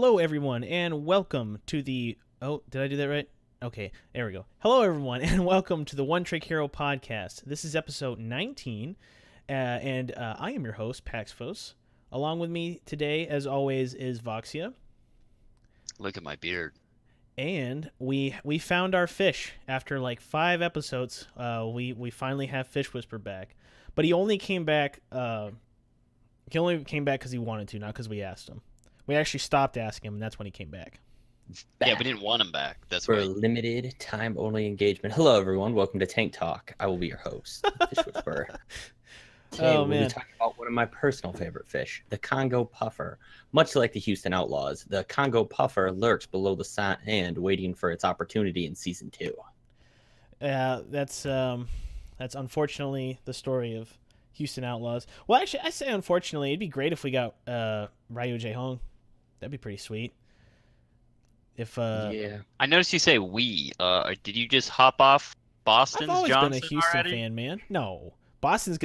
Hello, everyone, and welcome to the. Oh, did I do that right? Okay, there we go. Hello, everyone, and welcome to the One Trick Hero podcast. This is episode 19, and I am your host, Paxfos. Along with me today, as always, is Voxia. Look at my beard. And we found our fish after like 5 episodes. We finally have Fish Whisper back, but he only came back. He only came back because he wanted to, not because we asked him. We actually stopped asking him, and that's when he came back. Yeah, we didn't want him back. That's for why. limited time only engagement. Hello, everyone. Welcome to Tank Talk. I will be your host, Fish Whisperer. Today, we'll be talking about one of my personal favorite fish, the Congo puffer. Much like the Houston Outlaws, the Congo puffer lurks below the sand, waiting for its opportunity in season 2. That's unfortunately the story of Houston Outlaws. Well, actually, I say unfortunately. It'd be great if we got Ryu Jae Hong. That'd be pretty sweet. If yeah, I noticed you say we. Did you just hop off Boston's I've always Johnson been a Houston already? fan, man. No, Boston's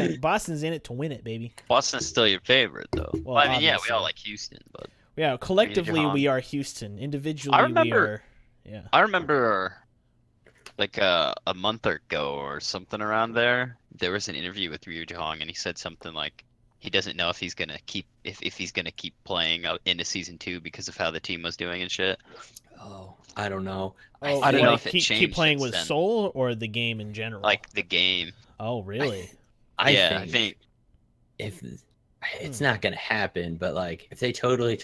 in it to win it, baby. Boston's still your favorite, though. Well, I mean, yeah, we obviously. all like Houston, but Yeah, collectively Jae Hong. we are Houston. Individually, I remember- we are. Yeah. I remember like a month ago or something around there. There was an interview with Ryu Jae and he said something like he doesn't know if he's gonna keep if he's gonna keep playing into season 2 because of how the team was doing and shit. oh, I don't know. Oh, I don't know if it keep changed playing since with then. Soul or the game in general. Like the game. Oh, really? I think if it's not going to happen, but like if they totally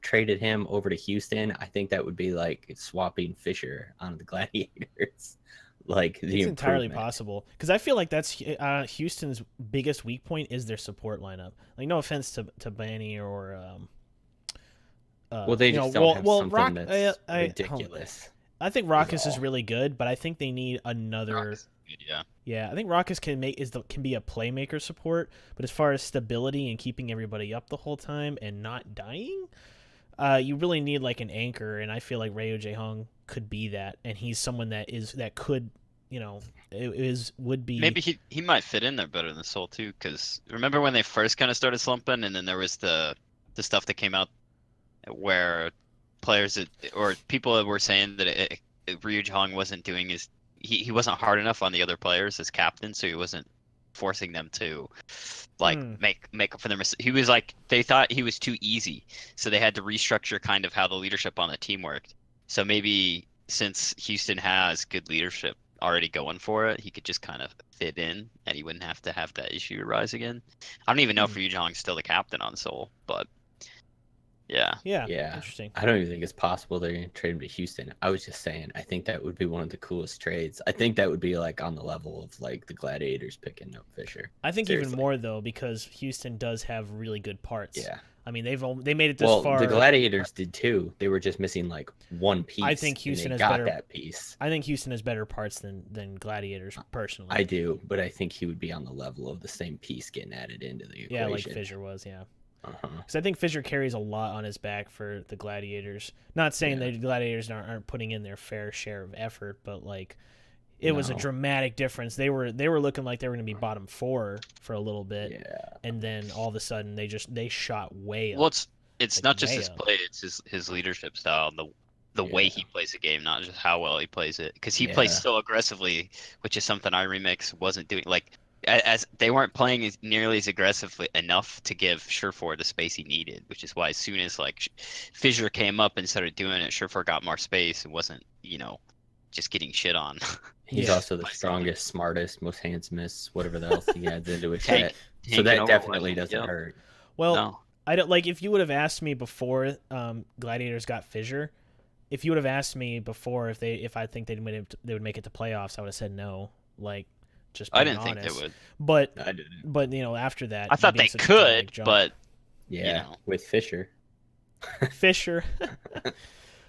traded him over to Houston, I think that would be like swapping Fisher on the Gladiators. Like the It's entirely improvement. possible because I feel like that's Houston's biggest weak point is their support lineup. Like, no offense to Banny or Well, they just don't have something Rock, that's I ridiculous. I think Rockus is all. really good, but I think they need another. Rock is good, yeah. Yeah, I think Rockus can be a playmaker support, but as far as stability and keeping everybody up the whole time and not dying, you really need like an anchor, and I feel like Ryu Jae Hong could be that, and he's someone that could, would be. Maybe he might fit in there better than Soul too, because remember when they first kind of started slumping, and then there was the stuff that came out where players or people were saying that Ryu Hong wasn't doing his he wasn't hard enough on the other players as captain, so he wasn't forcing them to like make up for their mistakes. He was like they thought he was too easy, so they had to restructure kind of how the leadership on the team worked. So maybe since Houston has good leadership already going for it, he could just kind of fit in, and he wouldn't have to have that issue arise again. I don't even know if Ryu Hong's still the captain on Seoul, but yeah. Interesting. I don't even think it's possible they're going to trade him to Houston. I was just saying, I think that would be one of the coolest trades. I think that would be like on the level of like the Gladiators picking up Fisher. I think Seriously. even more though, because Houston does have really good parts. Yeah. I mean, they made it this far. The Gladiators did too. They were just missing like one piece. I think Houston has got better. that piece. I think Houston has better parts than Gladiators personally. I do, but I think he would be on the level of the same piece getting added into the equation. Yeah, like Fisher was. Yeah. Uh-huh. Because I think Fisher carries a lot on his back for the Gladiators. Not saying that the Gladiators aren't putting in their fair share of effort, but like it was a dramatic difference. They were looking like they were going to be bottom 4 for a little bit, and then all of a sudden they shot way up. Well, it's like, not just way his up. play; it's his leadership style, and the way he plays the game, not just how well he plays it. Because he plays so aggressively, which is something iRemix wasn't doing. Like as they weren't playing nearly as aggressively enough to give Surefour the space he needed, which is why as soon as like Fissure came up and started doing it, Surefour got more space and wasn't just getting shit on. He's also the strongest, smartest, most handsomest, whatever the else he adds into his set. So that definitely doesn't hurt. Well, no. I don't like if you would have asked me before Gladiators got Fissure. If you would have asked me before if I think they would make it to playoffs, I would have said no. Like, just being I didn't honest. think they would. But I didn't. But after that, I thought they could, but with Fisher. Fisher.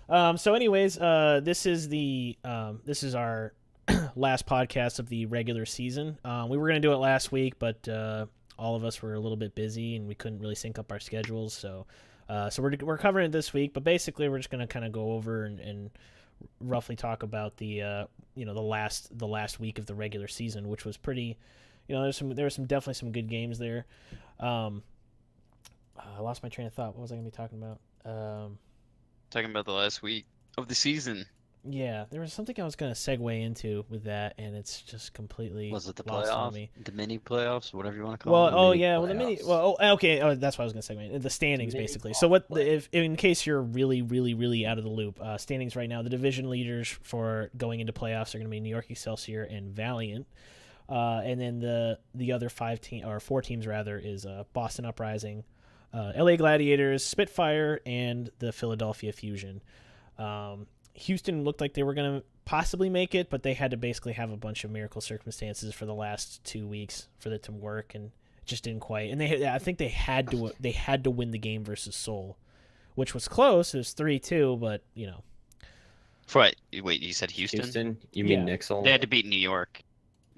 So anyways, this is our last podcast of the regular season. We were gonna do it last week, but all of us were a little bit busy and we couldn't really sync up our schedules. So we're covering it this week. But basically, we're just gonna kind of go over and roughly talk about the last week of the regular season, which was pretty. There was definitely some good games there. I lost my train of thought. What was I gonna be talking about? Talking about the last week of the season. Yeah, there was something I was gonna segue into with that, and it's just completely Was it the lost on playoff? me. The mini playoffs, whatever you want to call Well, them. oh mini yeah, well the mini, playoffs. well, oh, okay, oh, that's what I was gonna segue. The standings, Mini basically. golf So what, play. if in case you're really out of the loop, standings right now, the division leaders for going into playoffs are gonna be New York Excelsior and Valiant, and then the other four teams rather is Boston Uprising, LA Gladiators, Spitfire, and the Philadelphia Fusion. Houston looked like they were going to possibly make it, but they had to basically have a bunch of miracle circumstances for the last 2 weeks for it to work, and it just didn't quite. And I think they had to win the game versus Seoul, which was close. It was 3-2, but you know. Wait, you said Houston? Houston? You mean Yeah. Nixel? They had to beat New York,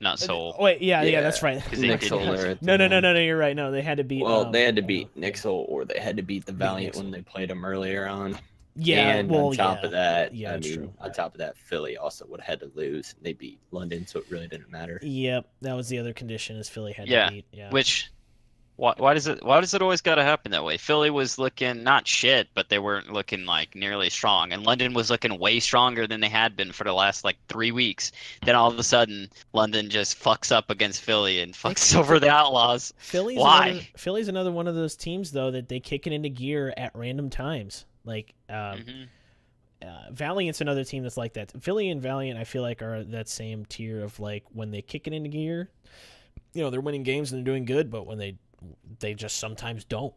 not Seoul. Oh, wait, yeah, Yeah, that's right. 'Cause they did Nixel lose. are at the No, end. you're right. No, they had to beat. Well, they had to yeah. beat Nixel, or they had to beat the Valiant Nixel. when they played them earlier on. Yeah, and well, on top of that, Yeah, I that's mean, true. on top of that, Philly also would have had to lose. They beat London, so it really didn't matter. Yep, that was the other condition, is Philly had Yeah, to beat. Yeah. Which, why does it always got to happen that way? Philly was looking not shit, but they weren't looking like nearly strong, and London was looking way stronger than they had been for the last like 3 weeks. Then all of a sudden, London just fucks up against Philly and fucks over the Outlaws. Why? Philly's another one of those teams though that they kick it into gear at random times. Like Valiant's another team that's like that. Philly and Valiant, I feel like, are that same tier of like when they kick it into gear, you know, they're winning games and they're doing good, but when they just sometimes don't.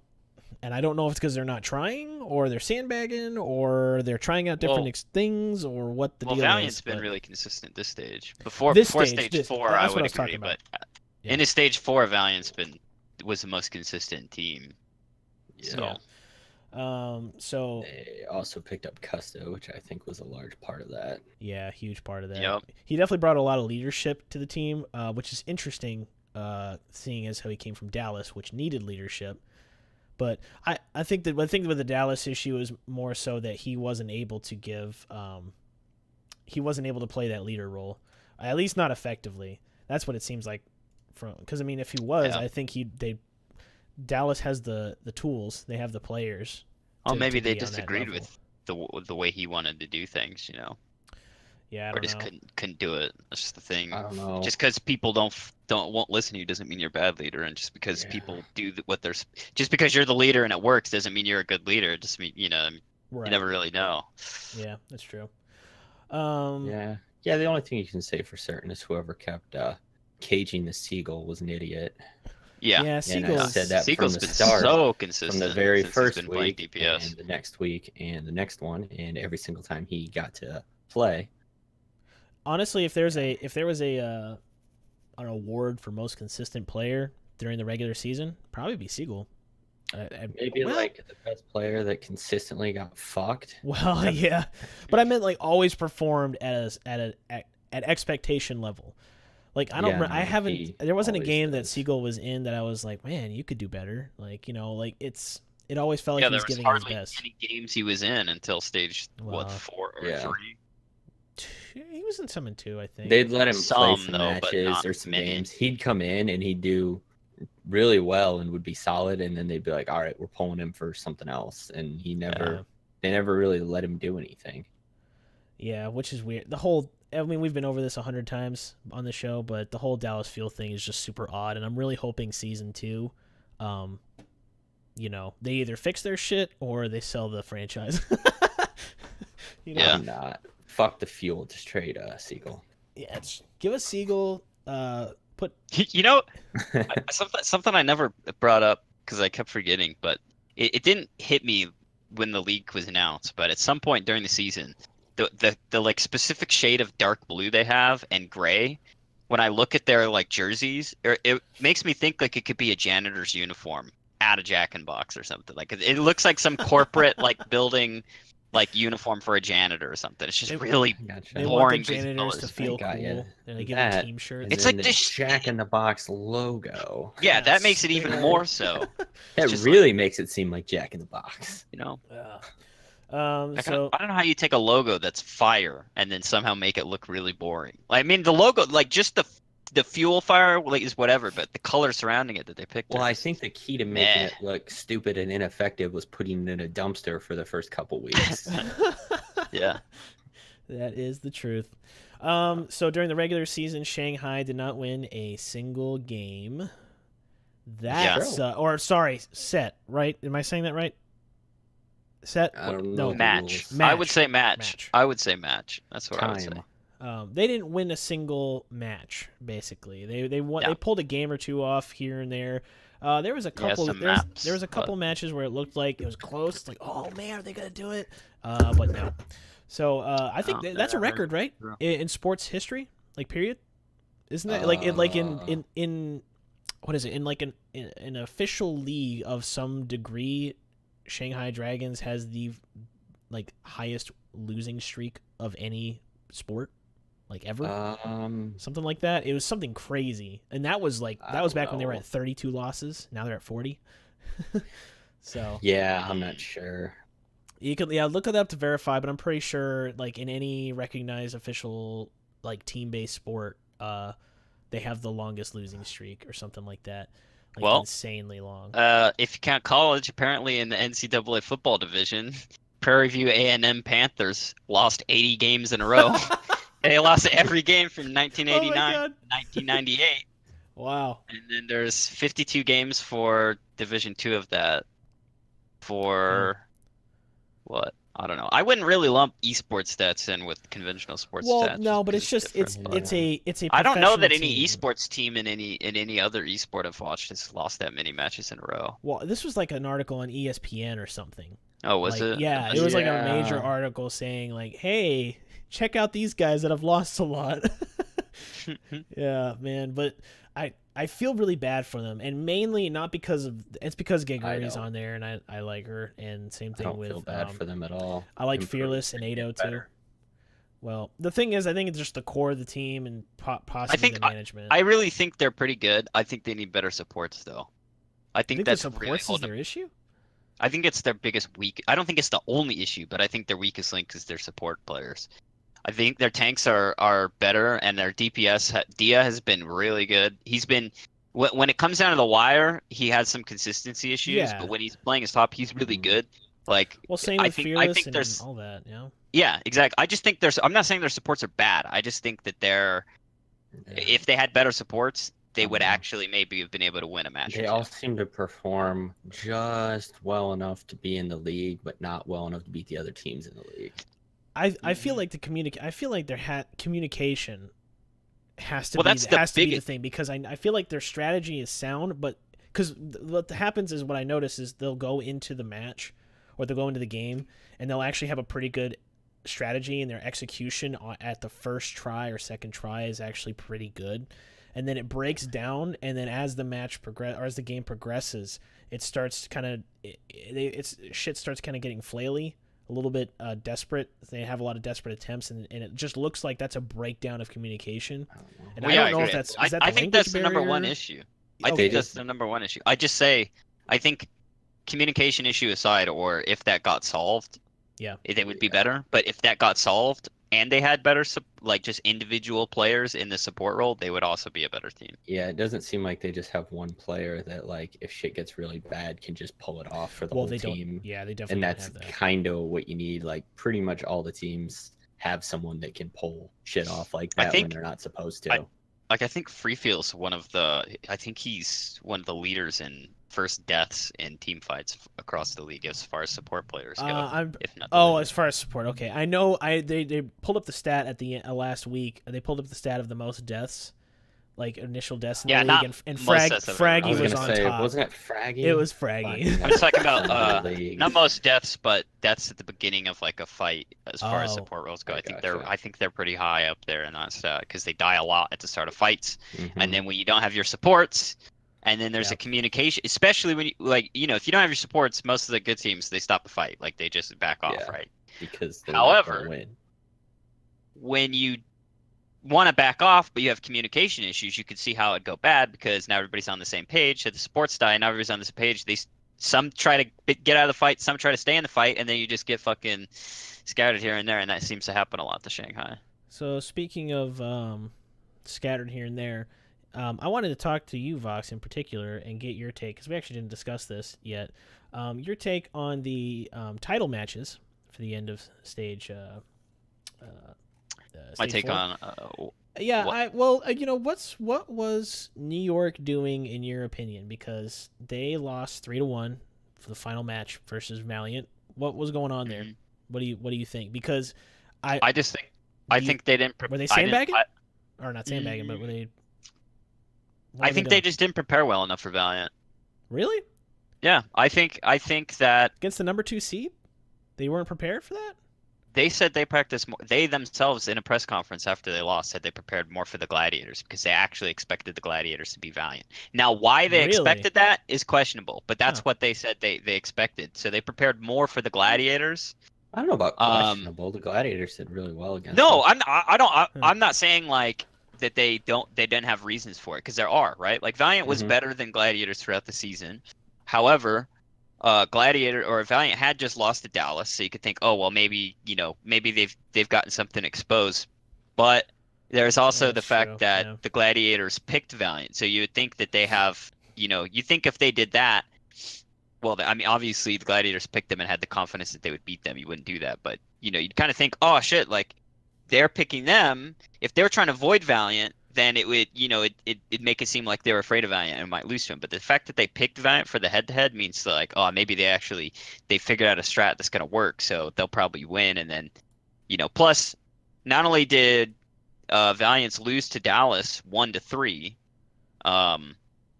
And I don't know if it's because they're not trying, or they're sandbagging, or they're trying out different things, or what the deal Valiant's is. been but really consistent this stage. Before this stage 4, I that's what would I was agree, talking about. but Yeah. in a stage 4, Valiant's was the most consistent team. Yeah. So They also picked up Custo, which I think was a large part of that. yeah, huge part of that. Yep. He definitely brought a lot of leadership to the team, which is interesting, seeing as how he came from Dallas, which needed leadership. But I think with the Dallas issue is more so that he wasn't able to play that leader role, at least not effectively. That's what it seems like, because I mean, if he was, I think Dallas has the tools, they have the players. Oh, maybe to they be on that disagreed level. with the way he wanted to do things, you know, Yeah, I or don't just know. couldn't do it. That's just the thing. I don't know. Just because people won't listen to you doesn't mean you're a bad leader, and just because people do just because you're the leader and it works doesn't mean you're a good leader. It just mean you Right. never really know. Yeah, that's true. Yeah. The only thing you can say for certain is whoever kept caging the Seagull was an idiot. Yeah. Yeah, And I Seagulls. said that Seagull's from the been start, so consistent from the very since he's first been playing week, DPS. and the next week, and the next one, and every single time he got to play. Honestly, if there was an award for most consistent player during the regular season, probably be Siegel. Maybe like the best player that consistently got fucked. Well, yeah, but I meant like always performed at expectation level. Like I don't, I haven't. There wasn't a game that Siegel was in that I was like, man, you could do better. Like like it always felt like he was giving his best. Any games he was in until stage 4 or 3. He was in some in 2, I think. They'd let him play some though, but matches not or some many. games. He'd come in and he'd do really well and would be solid, and then they'd be like, all right, we're pulling him for something else, and they never really let him do anything. Yeah, which is weird. I mean, we've been over this 100 times on the show, but the whole Dallas Fuel thing is just super odd, and I'm really hoping season 2, they either fix their shit or they sell the franchise. Yeah. I'm not. Fuck the Fuel. Just trade Seagull. Yeah, give us Siegel. Something I never brought up because I kept forgetting, but it didn't hit me when the league was announced. But at some point during the season, the like specific shade of dark blue they have and gray, when I look at their like jerseys, it makes me think like it could be a janitor's uniform at a Jack in Box or something. Like it looks like some corporate like building like uniform for a janitor or something. It's just really They boring. want the janitors to feel cool, and they give them team shirts. And It's then like the this Jack in the Box logo. Yeah, that makes it even more so. That just really makes it seem like Jack in the Box. You know? So I don't know how you take a logo that's fire and then somehow make it look really boring. I mean, the logo, like just the the fuel fire like is whatever, but the color surrounding it that they picked. Well, I think the key to making it look stupid and ineffective was putting it in a dumpster for the first couple weeks. Yeah. That is the truth. So during the regular season, Shanghai did not win a single game. That's set, right? Am I saying that right? Set? I don't know. Match. I would say match. I would say match. That's what I would say. They didn't win a single match. Basically, they won. They pulled a game or two off here and there. There was a couple. There was a couple matches where it looked like it was close. It's like, oh man, are they gonna do it? But no. So I think that's a record, right? In sports history, like period. Isn't that like in what is it? In like an official league of some degree, Shanghai Dragons has the like highest losing streak of any sport, like ever. Something like that. It was something crazy, and that was back when they were at 32 losses. Now they're at 40. So yeah, I'm not sure. You could look it up to verify, but I'm pretty sure like in any recognized official like team-based sport, they have the longest losing streak or something like that. Like insanely long. If you count college, apparently in the NCAA football division, Prairie View A&M Panthers lost 80 games in a row. They lost every game from 1989 to 1998. Wow. And then there's 52 games for Division 2 of that. For what? I don't know. I wouldn't really lump esports stats in with conventional sports stats. Well, no, but it's just it's a I don't know that any team. esports team in any other esport I've watched has lost that many matches in a row. Well, this was like an article on ESPN or something. Oh, was it? Yeah, it was like a major article saying like, "Hey, check out these guys that have lost a lot." Yeah, man, but I feel really bad for them, and mainly not because of because Geguri's on there, and I like her, and same thing with. I don't feel bad for them at all. I like Fearless and Aight too. Well, the thing is, I think it's just the core of the team and possibly the management. I really think they're pretty good. I think they need better supports, though. I think that's the supports is their issue. I think it's their biggest weak. I don't think it's the only issue, but I think their weakest link is their support players. I think their tanks are better, and their DPS Dia has been really good. He's been when it comes down to the wire, he has some consistency issues, but when he's playing his top, he's really good. Like, same with Fearless and all that, you know. Yeah, exactly. I just think I'm not saying their supports are bad. I just think that if they had better supports, they would actually maybe have been able to win a match. They all seem to perform just well enough to be in the league, but not well enough to beat the other teams in the league. I feel like I feel like their communication has to be the thing, because I feel like their strategy is sound, but because what happens is what I notice is they'll go into the match or they'll go into the game and they'll actually have a pretty good strategy, and their execution at the first try or second try is actually pretty good, and then it breaks down, and then as the match as the game progresses, it starts kind of shit starts kind of getting flaily. A little bit desperate. They have a lot of desperate attempts, and it just looks like that's a breakdown of communication. And I don't know if that's I think that's the number one issue. I think that's the number one issue. I think communication issue aside, or if that got solved, they would be better. But if that got solved and they had better like just individual players in the support role, they would also be a better team. Yeah, it doesn't seem like they just have one player that, like, if shit gets really bad, can just pull it off for the whole team. Yeah, they definitely. And that's kind of what you need. Like, pretty much all the teams have someone that can pull shit off like that when they're not supposed to. I think Freefield's I think he's one of the leaders in first deaths in team fights across the league as far as support players go. As far as support, okay. I know they pulled up the stat at the last week. They pulled up the stat of the most deaths, like initial deaths in the league, and Fraggy was on top. Wasn't it Fraggy? It was Fraggy. I'm just talking about not most deaths, but deaths at the beginning of like a fight as far as support roles go. I think they're pretty high up there in that stat because they die a lot at the start of fights, and then when you don't have your supports. And then there's a communication, especially when if you don't have your supports, most of the good teams, they stop the fight. Like, they just back off, right? Because however, when you want to back off, but you have communication issues, you can see how it'd go bad, because now everybody's on the same page. So the supports die, and now everybody's on the same page. Some try to get out of the fight, some try to stay in the fight, and then you just get fucking scattered here and there, and that seems to happen a lot to Shanghai. So speaking of scattered here and there, I wanted to talk to you, Vox, in particular, and get your take, because we actually didn't discuss this yet. Your take on the title matches for the end of stage. My stage take 4. on Yeah, what? what was New York doing in your opinion? Because they lost 3-1 for the final match versus Valiant. What was going on there? Mhm. What do you think? Because I just think I do you- think they didn't. were they I didn't. sandbagging or not sandbagging, but were they? What I were think doing? they just didn't prepare well enough for Valiant. Really Yeah, I think that against the number 2 seed, they weren't prepared for that. they said they practiced more. They themselves in a press conference after they lost said they prepared more for the Gladiators because they actually expected the Gladiators to be Valiant. Now, why they Really? expected that is questionable, but that's Huh. what they said they expected. So they prepared more for the Gladiators. I don't know about Um, questionable. The Gladiators did really well against no, them. I don't. Huh. I'm not saying like that they didn't have reasons for it because there are, right? Like Valiant was Mhm. better than Gladiators throughout the season. However, Gladiator or Valiant had just lost to Dallas, so you could think, oh well, maybe maybe they've gotten something exposed. But there's also the That's true. fact that Yeah. the Gladiators picked Valiant, so you would think that they have, you think if they did that, well, I mean, obviously the Gladiators picked them and had the confidence that they would beat them. You wouldn't do that, but you'd kind of think, oh shit, like they're picking them. If they were trying to avoid Valiant, then it would, it'd make it seem like they were afraid of Valiant and might lose to him. But the fact that they picked Valiant for the head-to-head means like, oh, maybe they figured out a strat that's gonna work, so they'll probably win. And then, plus, not only did Valiants lose to Dallas 1-3,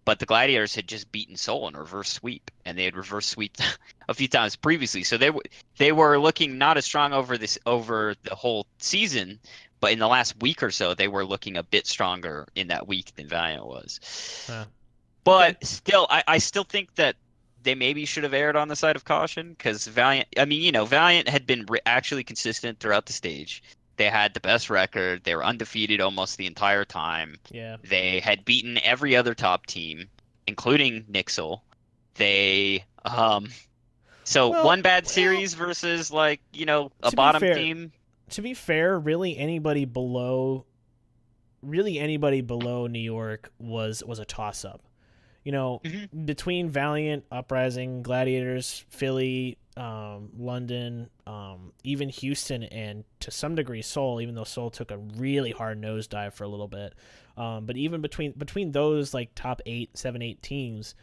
but the Gladiators had just beaten Seoul in a reverse sweep, and they had reverse sweeped a few times previously. So they were looking not as strong over the whole season, but in the last week or so, they were looking a bit stronger in that week than Valiant was. Huh. But Okay. still, I still think that they maybe should have erred on the side of caution because Valiant. I mean, Valiant had been actually consistent throughout the stage. They had the best record. They were undefeated almost the entire time. Yeah. They had beaten every other top team, including Nixel. They so Well, one bad series versus like, a to be bottom fair, team. really anybody below New York was a toss up. Mhm. Between Valiant, Uprising, Gladiators, Philly, London, even Houston, and to some degree Seoul, even though Seoul took a really hard nosedive for a little bit. But even between those like top 7, 8 teams,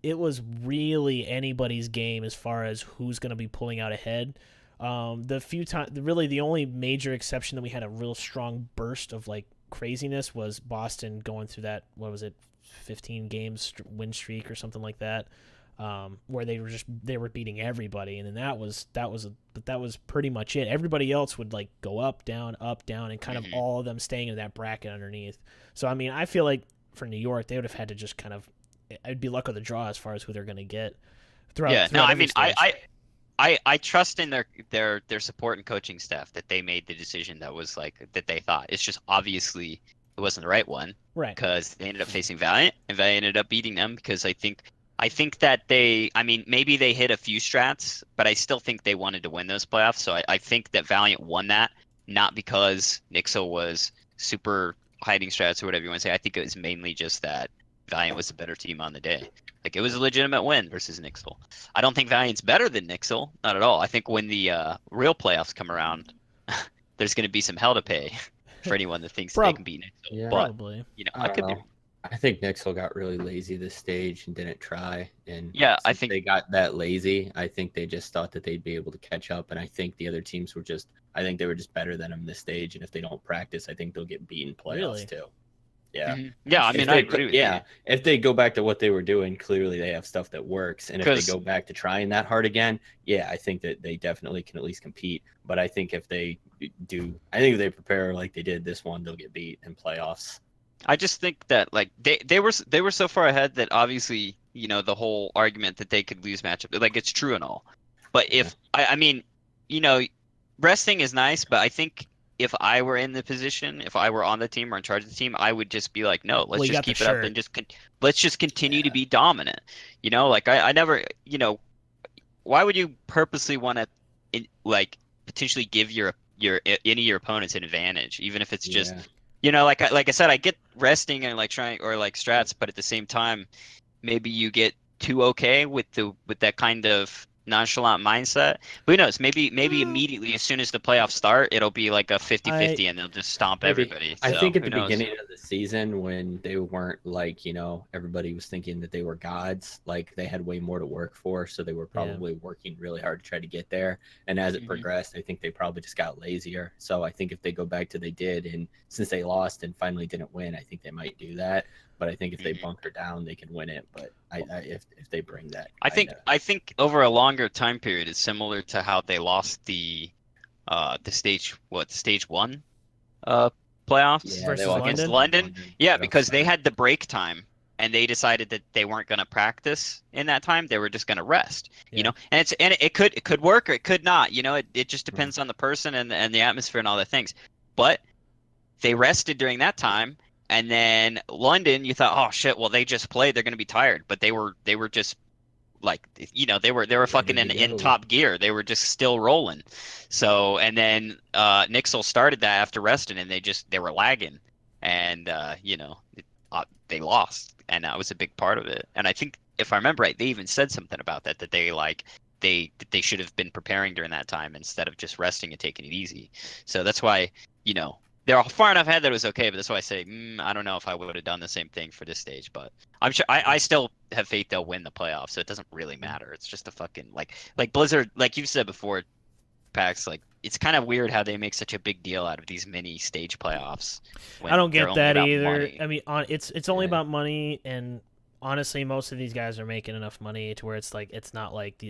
it was really anybody's game as far as who's going to be pulling out ahead. The few times, really, the only major exception that we had a real strong burst of like craziness was Boston going through that, what was it, 15 games win streak or something like that, where they were beating everybody, and then that was pretty much it. Everybody else would like go up, down, and kind of all of them staying in that bracket underneath. So I mean, I feel like for New York, they would have had to just kind of, it'd be luck of the draw as far as who they're going to get throughout. Yeah, no, I every mean, stage. I trust in their support and coaching staff that they made the decision that was like that they thought. It's just obviously it wasn't the right one, Right. because they ended up facing Valiant, and Valiant ended up beating them because I think that I mean, maybe they hit a few strats, but I still think they wanted to win those playoffs. So I think that Valiant won that, not because Nixel was super hiding strats or whatever you want to say. I think it was mainly just that Valiant was a better team on the day. Like, it was a legitimate win versus Nixel. I don't think Valiant's better than Nixel, not at all. I think when the real playoffs come around, there's going to be some hell to pay for anyone that thinks they can beat Nixel. Yeah. But Probably. I don't know. I think Nixel got really lazy this stage and didn't try. And yeah, I since think they got that lazy, I think they just thought that they'd be able to catch up. And I think the other teams were I think they were just better than them this stage. And if they don't practice, I think they'll get beaten playoffs Really? too. Yeah. Yeah, I mean, I agree with you. If they go back to what they were doing, clearly they have stuff that works. And if they go back to trying that hard again, yeah, I think that they definitely can at least compete. But I think if they prepare like they did this one, they'll get beat in playoffs. I just think that like they were so far ahead that obviously, the whole argument that they could lose matchup, like, it's true and all. But if I mean, resting is nice, but I think if I were in the position, if I were on the team or in charge of the team, I would just be like, no, let's just keep it up and let's just continue to be dominant. Like I never, why would you purposely want to like potentially give any of your opponents an advantage, even if it's just You know, like I said, I get resting and like trying or like strats, but at the same time, maybe you get too okay with that kind of nonchalant mindset. Who knows? Maybe Well, immediately as soon as the playoffs start, it'll be like a I 50-50 and they'll just stomp Maybe. everybody. I So think at who the knows? beginning of the season when they weren't like, everybody was thinking that they were gods, like they had way more to work for, so they were yeah. probably working really hard to try to get there. And as it Mhm. progressed, I think they probably just got lazier. So I think if they go back to they did, and since they lost and finally didn't win, I think they might do that. But I think if they Mhm. bunker down, they can win it. But if they bring that I kind think of I think over a longer time period, it's similar to how they lost the stage one uh playoffs yeah, they Versus lost against London. London. Yeah, right off because they start. had the break time and they decided that they weren't going to practice in that time. They were just going to rest, Yeah. and it could work or it could not. It just Mhm. depends on the person and the atmosphere and all the things. But they rested during that time. And then London, you thought, oh shit, well they just played, they're going to be tired, but they were just like they were fucking Ready to in go. top gear. They were just still rolling. So and then Nixel started that after resting, and they were lagging, and they lost, and that was a big part of it. And I think if I remember right, they even said something about that they should have been preparing during that time instead of just resting and taking it easy. So that's why you know. They're far enough ahead that it was okay, but that's why I say I don't know if I would have done the same thing for this stage. But I'm sure I still have faith they'll win the playoffs, so it doesn't really matter. It's just a fucking like Blizzard, like you've said before, Pax. Like it's kind of weird how they make such a big deal out of these mini stage playoffs I when don't they're get only that about either. money. I mean, it's only Yeah. about money, and honestly, most of these guys are making enough money to where it's not like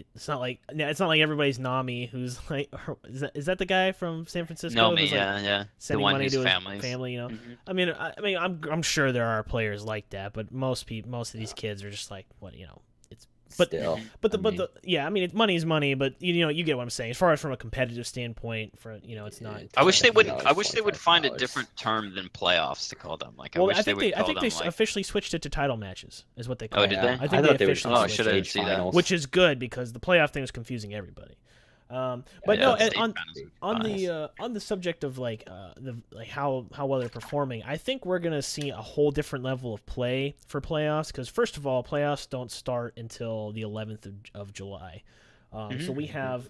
everybody's Nami who's like is that the guy from San No, Francisco me, who's like yeah, the sending one money whose to his families. family, you know. Hmm. I mean, I'm sure there are players like that, but most of these kids are just like what you know. It's but Still, but I the but mean, the yeah, I mean, money is money, but you get what I'm saying. As far as from a competitive standpoint, it's not. I wish they would. I $20,000, wish they would find a $25,000. different term than playoffs to call them. Like I Well, I wish they think would they I call think they them like. officially switched it to title matches, is what they Oh, call did it. they? I I think they thought they were officially Oh, I just should switched have it, stage see that. finals. which is good because the playoff thing was confusing everybody. But Yeah, no, Yeah, and state on finals. on Finals. the subject of how well they're performing, I think we're gonna see a whole different level of play for playoffs. Because first of all, playoffs don't start until the 11th of July. So we Mhm. have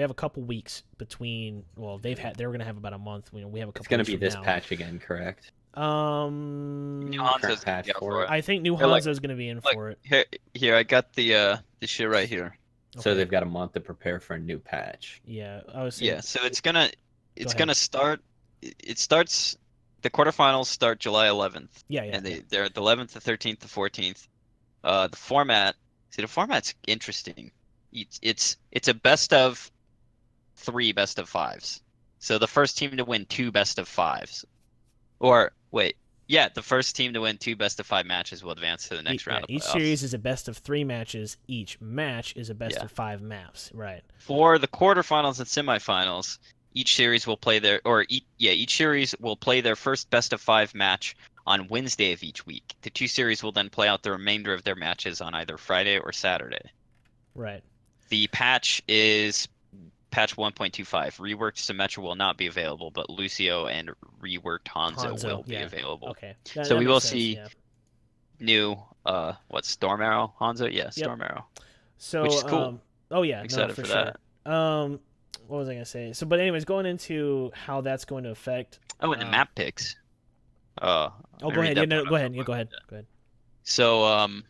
a couple weeks between. Well, they were gonna have about a month. We have a It's couple going to weeks be from this now. patch again, correct? Hanzo's Current gonna patch be out for for it. it. I think New Here, like, Hanzo's gonna be in look for it. here. I got the shit right here. So Okay. they've got a month to prepare for a new patch. Yeah, I was saying. Yeah, so it's gonna Go it's ahead. gonna start. It starts. The quarterfinals start July 11th, Yeah, yeah, and yeah. they're the 11th, the 13th, the 14th. The format. See, the format's interesting. It's a best of three, best of fives. So the first team to win two best of fives, or wait, yeah, the first team to win two best of five matches will advance to the next Yeah, round of each playoffs. series is a best of 3 matches. Each match is a best Yeah. of 5 maps. Right. For the quarterfinals and semifinals, each series will play each series will play their first best of five match on Wednesday of each week. The two series will then play out the remainder of their matches on either Friday or Saturday. Right. The patch is patch 1.25. Reworked Symmetra will not be available, but Lucio and reworked Hanzo will be Yeah. available. Okay. So That we makes will sense. see Yeah. new Storm Arrow Hanzo? Yeah, Yep. Storm Arrow. So Which is cool. oh yeah, no, Excited for for sure. that. What was I gonna say? So, but anyways, going into how that's going to affect. Oh, and the um, map picks. Oh, Let me go read ahead. that Yeah, no, part go off ahead. real Yeah, quick. go ahead. Go ahead. So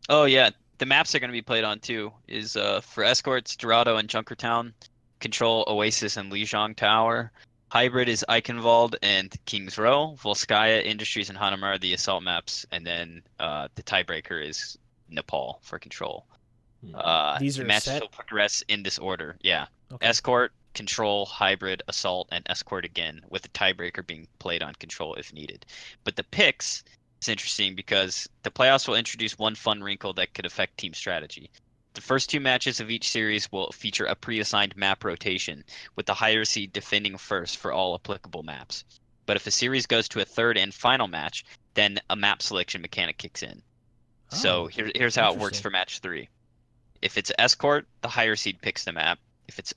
oh yeah, the maps are going to be played on too. Is for escorts, Dorado and Junkertown, control Oasis and Lijiang Tower. Hybrid is Eichenwald and Kings Row. Volskaya, Industries, and Hanamar are the assault maps, and then the tiebreaker is Nepal for control. These The are matches set. will progress in this order. Yeah, Okay. escort, control, hybrid, assault, and escort again, with the tiebreaker being played on control if needed. But the picks is interesting because the playoffs will introduce one fun wrinkle that could affect team strategy. The first two matches of each series will feature a pre-assigned map rotation, with the higher seed defending first for all applicable maps. But if a series goes to a third and final match, then a map selection mechanic kicks in. So Oh, here's how it works interesting. for match 3. If it's escort, the higher seed picks the map. If it's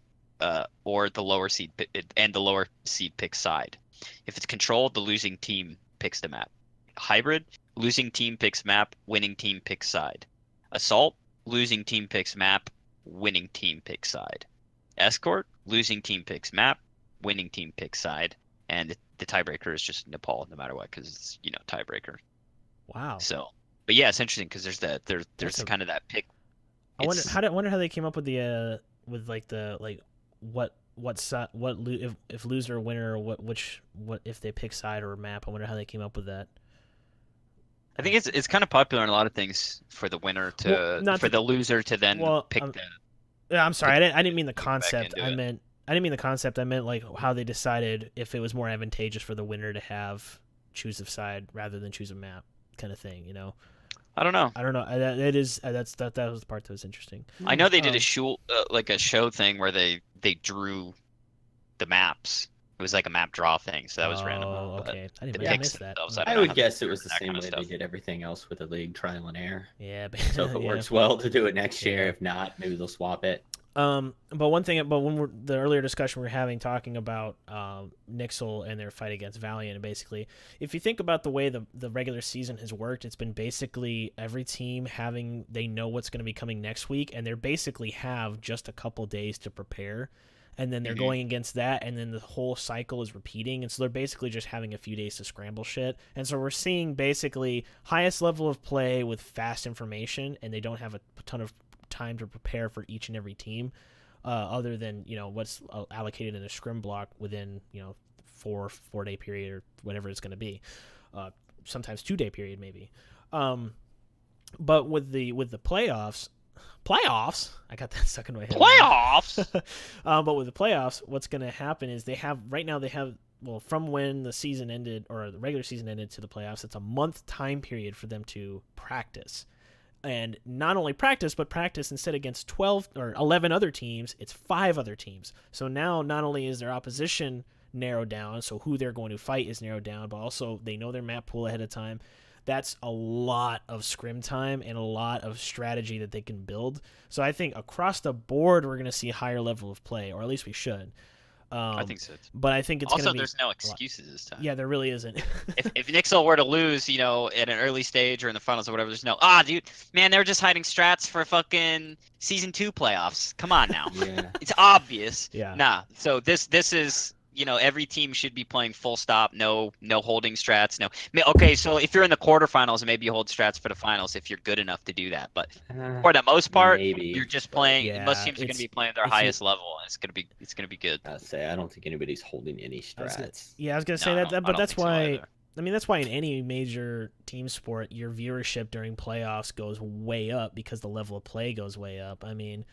or the lower seed and the lower seed picks side. If it's controlled, the losing team picks the map. Hybrid, losing team picks map, winning team picks side. Assault, losing team picks map, winning team picks side. Escort, losing team picks map, winning team picks side. And the tiebreaker is just Nepal, no matter what, because it's tiebreaker. Wow. So, but yeah, it's interesting because there's kind of that pick. I wonder how they came up with the if loser or winner, or what if they pick side or map. I wonder how they came up with that. I think it's kind of popular in a lot of things for the winner the loser to then pick the. Yeah, I'm sorry. I didn't mean the concept. I didn't mean the concept. I meant like how they decided if it was more advantageous for the winner to have choose a side rather than choose a map, kind of thing. I don't know. That was the part that was interesting. I know they did a show thing where they drew the maps. It was like a map draw thing, so that was random. Okay. I missed that. I would guess it was the same way they did everything else with the league, trial and error. Yeah. So if it works well to do it next year, if not, maybe they'll swap it. But one thing, the earlier discussion we were having talking about Nixel and their fight against Valiant, basically, if you think about the way the regular season has worked, it's been basically every team they know what's going to be coming next week, and they basically have just a couple days to prepare, and then they're going against that, and then the whole cycle is repeating, and so they're basically just having a few days to scramble shit, and so we're seeing basically highest level of play with fast information, and they don't have a ton of time to prepare for each and every team, other than what's allocated in a scrim block within 4-day period or whatever it's going to be, sometimes 2-day period maybe. But with the playoffs, I got that stuck in my head. Playoffs. But with the playoffs, what's going to happen is right now they have from when the season ended or the regular season ended to the playoffs, it's a month time period for them to practice. And not only practice, but practice instead against 12 or 11 other teams, it's 5 other teams. So now not only is their opposition narrowed down, so who they're going to fight is narrowed down, but also they know their map pool ahead of time. That's a lot of scrim time and a lot of strategy that they can build. So I think across the board, we're going to see a higher level of play, or at least we should. I think so. But I think it's going to be... Also, there's no excuses this time. Yeah, there really isn't. if Nixel were to lose, at an early stage or in the finals or whatever, there's no, dude, man, they were just hiding strats for fucking season 2 playoffs. Come on now. Yeah. It's obvious. Yeah. Nah. So this is, every team should be playing full stop, no holding strats, no. Okay, so if you're in the quarterfinals, maybe you hold strats for the finals if you're good enough to do that. But for the most part, you're just playing. Yeah, most teams are going to be playing their highest level, and it's going to be good. I don't think anybody's holding any strats. I was going to say that, but that's why. I mean, that's why in any major team sport, your viewership during playoffs goes way up because the level of play goes way up. I mean.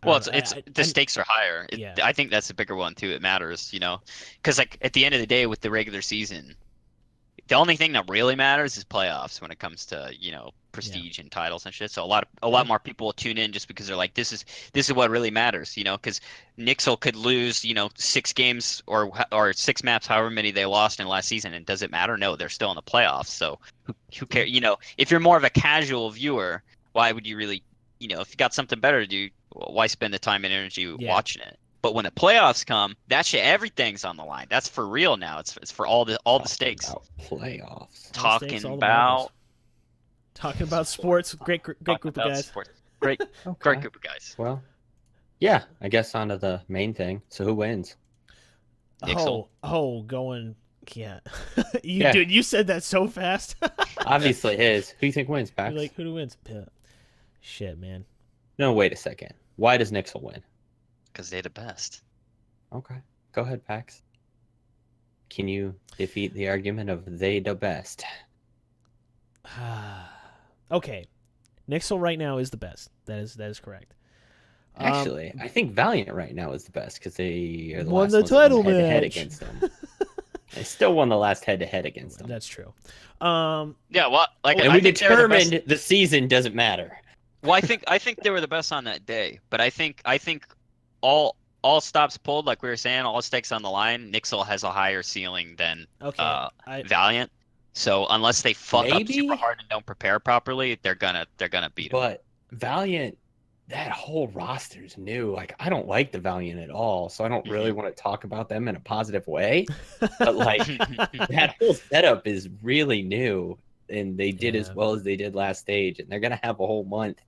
Well, the stakes are higher. I think that's a bigger one too. It matters, because like at the end of the day, with the regular season, the only thing that really matters is playoffs when it comes to prestige and titles and shit. So a lot more people will tune in just because they're like, this is what really matters, because Nixel could lose 6 games or 6 maps, however many they lost in last season, and does it matter? No, they're still in the playoffs. So who cares? If you're more of a casual viewer, why would you really, if you got something better to do, why spend the time and energy watching it? But when the playoffs come, that shit, everything's on the line. That's for real now. It's for all the stakes. Playoffs. Talking about sports. Great group of guys. Sports. Great group of guys. Well, yeah. I guess on to the main thing. So who wins? Nixel. Going. Yeah. Dude, you said that so fast. Obviously his. Who do you think wins, Pax? You're like, who wins? Shit, man. No, wait a second. Why does Nixel win? Because they're the best. Okay. Go ahead, Pax. Can you defeat the argument of they the best? Okay. Nixel right now is the best. That is correct. Actually, I think Valiant right now is the best because they are the won last the ones title head-to-head match against them. They still won the last head-to-head against them. That's true. Yeah, well, and we determined the season doesn't matter. Well, I think they were the best on that day, but I think all stops pulled, like we were saying, all stakes on the line. Nixel has a higher ceiling than Valiant. So unless they fuck up super hard and don't prepare properly, they're gonna beat them. But Valiant that whole roster's new. Like, I don't like the Valiant at all, so I don't really want to talk about them in a positive way. But like, that whole setup is really new, and they did as well as they did last stage, and they're gonna have a whole month.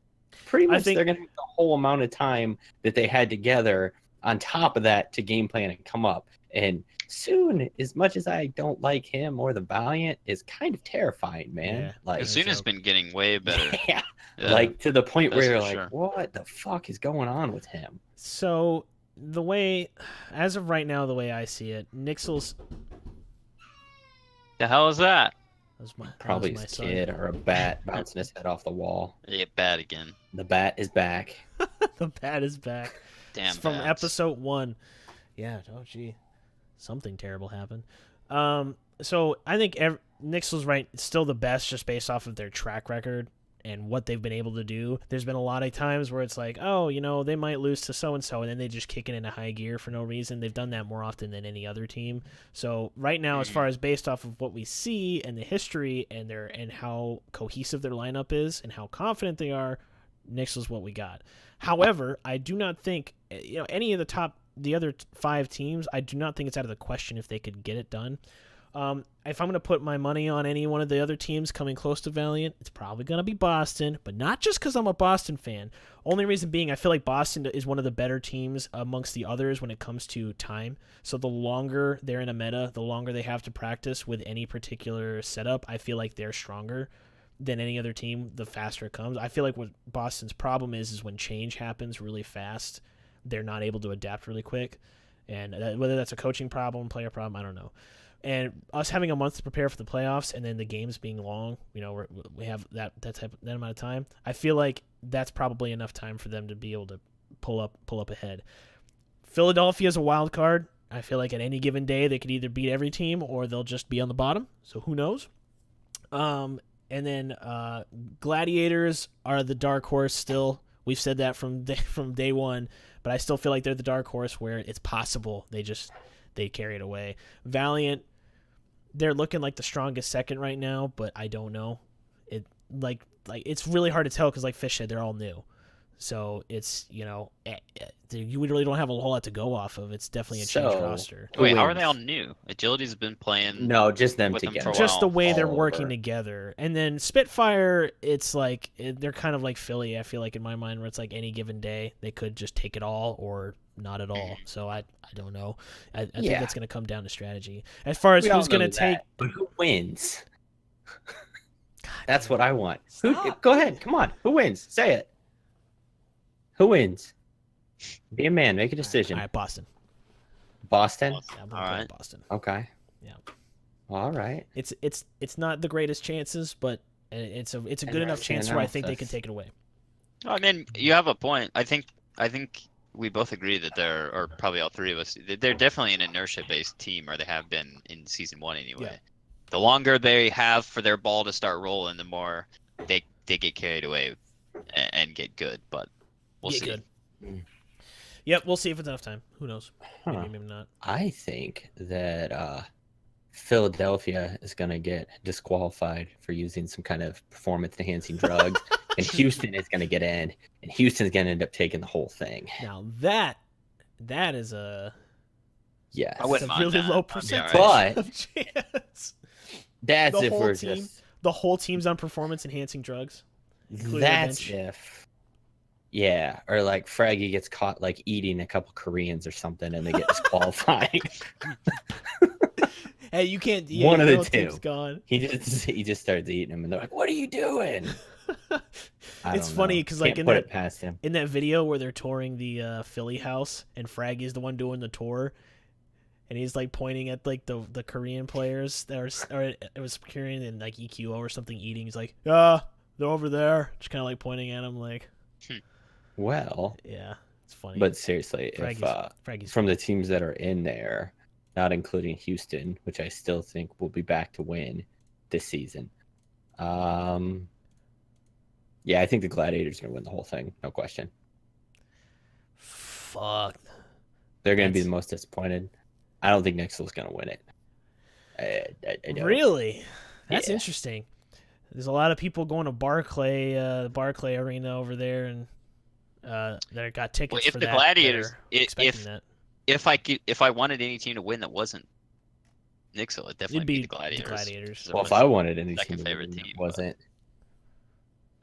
Pretty much, they're gonna have the whole amount of time that they had together on top of that to game plan and come up. And Soon, as much as I don't like him or the Valiant, is kind of terrifying, man. Yeah, like Soon has been getting way better. Yeah. Like to the point where you're like, sure. what the fuck is going on with him? So the way, as of right now, the way I see it, Nixel's. The hell is that? Probably his kid or a bat bouncing his head off the wall. Yeah, bat again. The bat is back. The bat is back. Damn. It's from episode 1. Yeah. Oh, gee. Something terrible happened. So I think Nixel's right. Still the best, just based off of their track record and what they've been able to do. There's been a lot of times where it's like, oh, they might lose to so and so, and then they just kick it into high gear for no reason. They've done that more often than any other team. So right now, as far as based off of what we see and the history and how cohesive their lineup is and how confident they are, Nixel's what we got. However, I do not think any of the other 5 teams, I do not think it's out of the question if they could get it done. If I'm going to put my money on any one of the other teams coming close to Valiant, it's probably going to be Boston, but not just because I'm a Boston fan. Only reason being, I feel like Boston is one of the better teams amongst the others when it comes to time. So the longer they're in a meta, the longer they have to practice with any particular setup, I feel like they're stronger than any other team the faster it comes. I feel like what Boston's problem is when change happens really fast, they're not able to adapt really quick. And whether that's a coaching problem, player problem, I don't know. And us having a month to prepare for the playoffs and then the games being long, we have that amount of time. I feel like that's probably enough time for them to be able to pull up ahead. Philadelphia is a wild card. I feel like at any given day they could either beat every team or they'll just be on the bottom. So who knows? And then Gladiators are the dark horse still. We've said that from day one, but I still feel like they're the dark horse where it's possible they carry it away. Valiant, they're looking like the strongest second right now, but I don't know. It like it's really hard to tell because, like Fish said, they're all new. So it's you really don't have a whole lot to go off of. It's definitely a changed roster. Wait, how are they all new? Agility's been playing. No, just them together. Just the way they're working together. And then Spitfire, it's like they're kind of like Philly. I feel like in my mind, where it's like any given day they could just take it all or not at all. So I don't know. I think that's going to come down to strategy. As far as who's going to take, but who wins? That's what I want. Go ahead, come on. Who wins? Say it. Who wins? Be a man. Make a decision. All right, Boston. Boston. Yeah, I'm going to go Boston. Okay. Yeah. All right. It's not the greatest chances, but it's a good enough chance where I think they can take it away. I mean, you have a point. I think we both agree that or probably all three of us, they're definitely an inertia-based team, or they have been in season 1 anyway. Yeah. The longer they have for their ball to start rolling, the more they get carried away and get good. But we'll see. Good. Yep, we'll see if it's enough time. Who knows? Maybe not. I think that Philadelphia is going to get disqualified for using some kind of performance-enhancing drugs, and Houston is going to get in, and Houston's going to end up taking the whole thing. Now that is a really low percentage of chance. That's if we're just the whole team's on performance-enhancing drugs. That's if. Yeah, or like Fraggy gets caught like eating a couple Koreans or something, and they get disqualified. Hey, you can't. One of the two. Gone. He just starts eating them, and they're like, "What are you doing?" It's funny because like put it past him. In that video where they're touring the Philly house, and Fraggy's the one doing the tour, and he's like pointing at like the Korean players that or it was Korean and like EQO or something eating. He's like, they're over there, just kind of like pointing at him like. Well, yeah, it's funny. But seriously, Fraggy's from the teams that are in there, not including Houston, which I still think will be back to win this season. Yeah, I think the Gladiators are going to win the whole thing, no question. Fuck. They're going to be the most disappointed. I don't think Nixel's going to win it. I don't. Really? That's interesting. There's a lot of people going to Barclay Arena over there, and that got Well, tickets if for the that. Gladiators, that are expecting that. if I wanted any team to win that wasn't Nixel, it'd definitely It'd be be the Gladiators. Gladiators. 'Cause they're Well, if my I wanted any second team to favorite win, team, it but- wasn't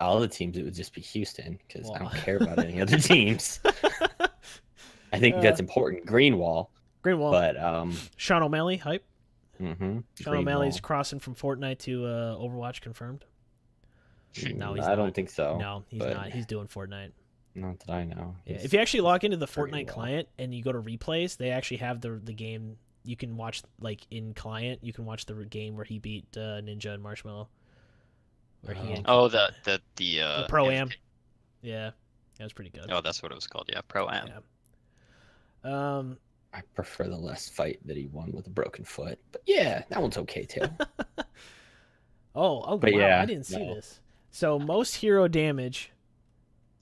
all the teams, it would just be Houston because I Well. don't care about any other teams. I think that's important. Greenwall, Greenwall. but Sean O'Malley, hype. mm-hmm, Sean O'Malley's crossing from Fortnite to Overwatch confirmed. No, he's I not. don't think so. No, he's but not. He's doing Fortnite. Not that I know. Yeah. He's- If you actually log into the pretty Fortnite well. client and you go to replays, they actually have the game. You can watch like in client. You can watch the game where he beat Ninja and Marshmallow. Where he Oh, the Pro-Am. Yeah, that was pretty good. Oh, that's what it was called. Yeah, Pro-Am. Yeah. I prefer the last fight that he won with a broken foot, but yeah, that one's okay too. Oh, But wow! yeah, I didn't see no. this. So most hero damage.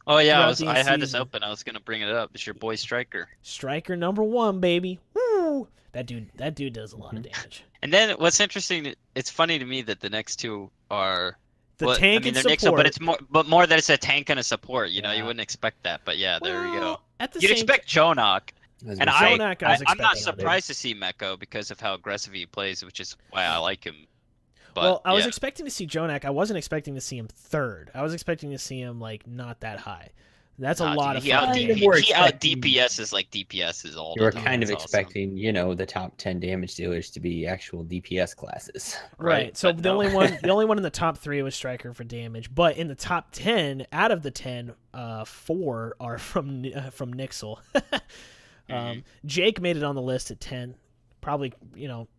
Oh yeah, Throughout the I had this season. open. I was gonna bring it up. It's your boy Striker. Striker number 1, baby. Woo! That dude does a lot of damage. And then what's interesting, it's funny to me that the next two are The well, tank I mean, and they're support. Nixel, but more that it's a tank and a support. You know, Yeah. you wouldn't expect that, but yeah, there we go. Well, At the You'd same expect Jonok, As and we I, said, Jonok I was I'm not expecting. surprised to see Meko because of how aggressive he plays, which is why I like him. But, well, I was yeah. expecting to see Jonak. I wasn't expecting to see him third. I was expecting to see him like not that high. That's a Nah, lot dude, of he out, fucking You damage. were he out expecting- DPSs like DPSs all you were the time. kind of It's awesome. expecting, the top 10 damage dealers to be actual DPS classes. Right. So but the no. only one in the top 3 was Striker for damage, but in the top 10, out of the 10, 4 are from Nixel. Jake made it on the list at 10. Probably,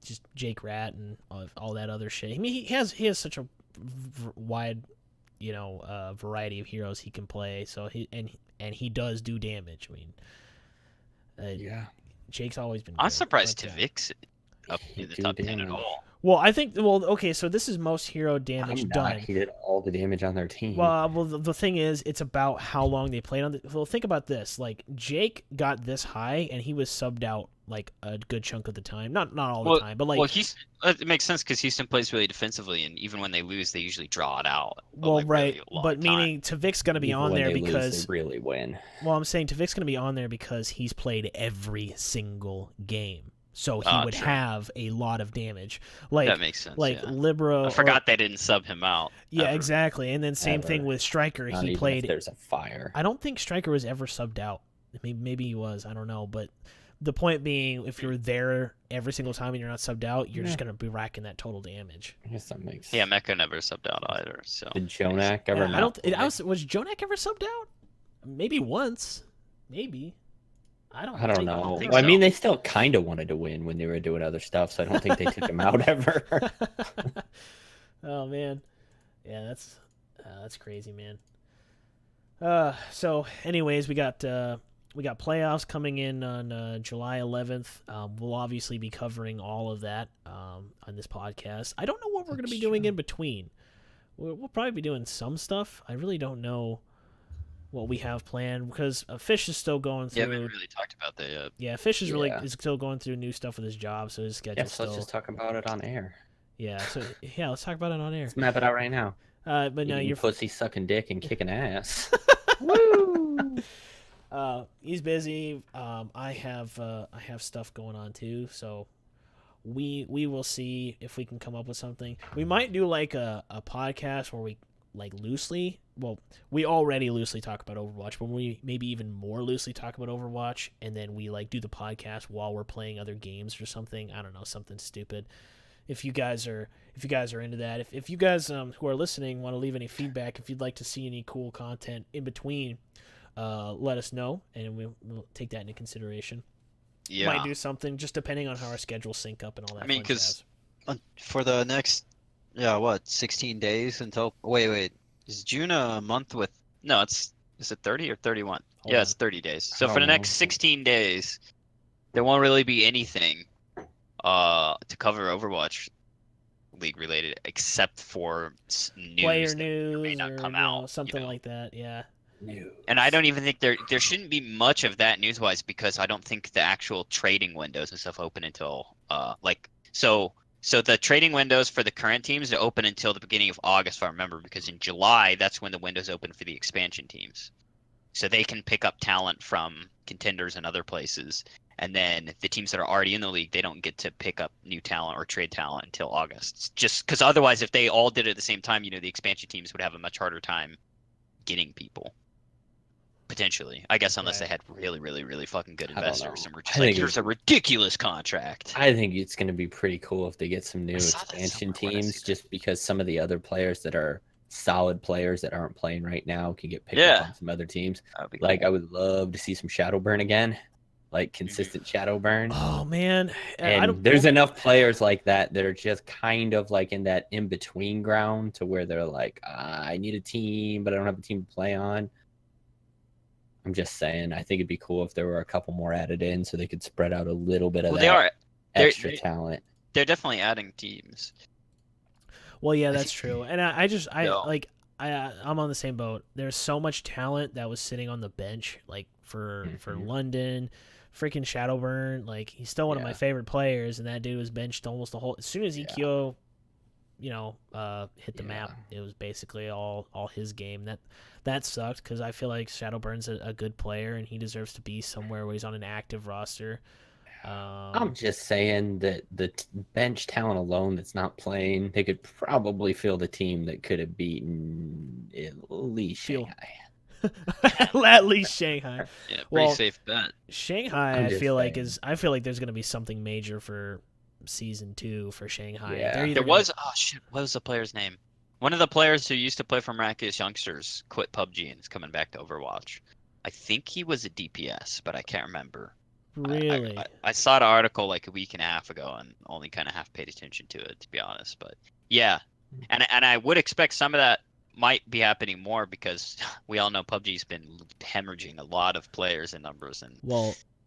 just Jake Rat and all that other shit. I mean, he has such a wide, variety of heroes he can play. So he does do damage. I mean, Yeah. Jake's always been. I'm good, surprised but, Tavix up He in the do top 10 at damage. all. Well, I think. Well, okay. So this is most hero damage I'm done. not. He did all the damage on their team. Well, the thing is, it's about how long they played on. Well, think about this. Like Jake got this high, and he was subbed out like a good chunk of the time. Not all the time, but like. Well, it makes sense because Houston plays really defensively, and even when they lose, they usually draw it out. Well, like, right, really a long but time. meaning Tavic's going to be Even on when there they lose, because. they really win. Well, I'm saying Tavic's going to be on there because he's played every single game, so he would true. have a lot of damage. Like that makes sense. like yeah. Libero. I forgot they didn't sub him out. Yeah, ever. exactly. And then same thing Ever. with Striker. Not He even played. if there's a fire. I don't think Striker was ever subbed out. Maybe he was. I don't know. But the point being, if you're there every single time and you're not subbed out, you're just going to be racking that total damage. I guess that makes. Yeah, Mecca never subbed out either. So Did Jonak ever? I don't. not play? Was Jonak ever subbed out? Maybe once. Maybe. I don't know. think Well, I so. mean, they still kind of wanted to win when they were doing other stuff, so I don't think they took him out ever. Oh man, yeah, that's crazy, man. So anyways, we got playoffs coming in on July 11th. We'll obviously be covering all of that on this podcast. I don't know what we're going to be doing in between. We'll probably be doing some stuff. I really don't know what we have planned because Fish is still going yeah, through. we haven't really talked about that yet. Yeah, Fish is really Yeah. is still going through new stuff with his job, so his schedule Yeah, so still. let's just talk about it on air. Yeah, so yeah, let's talk about it on air. Let's map it out right now. But no, Eating you're pussy, sucking dick, and kicking ass. Woo! He's busy. I have stuff going on too, so we will see if we can come up with something. We might do like a podcast where we like loosely. Well, we already loosely talk about Overwatch, but we maybe even more loosely talk about Overwatch, and then we like do the podcast while we're playing other games or something. I don't know, something stupid. If you guys are into that, if you guys who are listening want to leave any feedback, if you'd like to see any cool content in between, let us know, and we'll take that into consideration. Yeah. Might do something just depending on how our schedules sync up and all that. I mean, fun 'cause- jazz. For the next, 16 days until. Wait. Is June a month with? No, is it 30 or 31? Hold Yeah, on. it's 30 days. So I for the don't next know. 16 days, there won't really be anything to cover Overwatch League related except for news. Player that news may not or come you know, out, something you know. like that. Yeah. And I don't even think there shouldn't be much of that news wise because I don't think the actual trading windows and stuff open until so the trading windows for the current teams are open until the beginning of August if I remember, because in July that's when the windows open for the expansion teams. so they can pick up talent from contenders and other places. And then the teams that are already in the league, they don't get to pick up new talent or trade talent until August. Just because otherwise, if they all did it at the same time, the expansion teams would have a much harder time getting people. Potentially, I guess, unless they had really, really, really fucking good investors and were just like, here's a ridiculous contract. I think it's going to be pretty cool if they get some new expansion somewhere. teams, just because some of the other players that are solid players that aren't playing right now can get picked up on some other teams. Like, cool. I would love to see some Shadowburn again. Like consistent Shadowburn. Oh man, and there's enough players like that are just kind of like in that in between ground to where they're like, I need a team, but I don't have a team to play on. I'm just saying, I think it'd be cool if there were a couple more added in, so they could spread out a little bit of extra talent. They're definitely adding teams. Well, yeah, that's true, and I'm on the same boat. There's so much talent that was sitting on the bench, like for London. Freaking Shadowburn, like he's still one of my favorite players, and that dude was benched almost the whole. As soon as EQO, hit the map, it was basically all his game. That sucked because I feel like Shadowburn's a good player, and he deserves to be somewhere where he's on an active roster. I'm just saying that the bench talent alone that's not playing, they could probably field a team that could have beaten at least Shanghai. At least Shanghai. Yeah, pretty safe bet. Shanghai, I feel like there's going to be something major for season 2 for Shanghai. Yeah. What was the player's name? One of the players who used to play for Miraculous Youngsters quit PUBG and is coming back to Overwatch. I think he was a DPS, but I can't remember. Really? I saw an article like a week and a half ago and only kind of half paid attention to it, to be honest. But yeah, and I would expect some of that might be happening more because we all know PUBG's been hemorrhaging a lot of players and numbers, and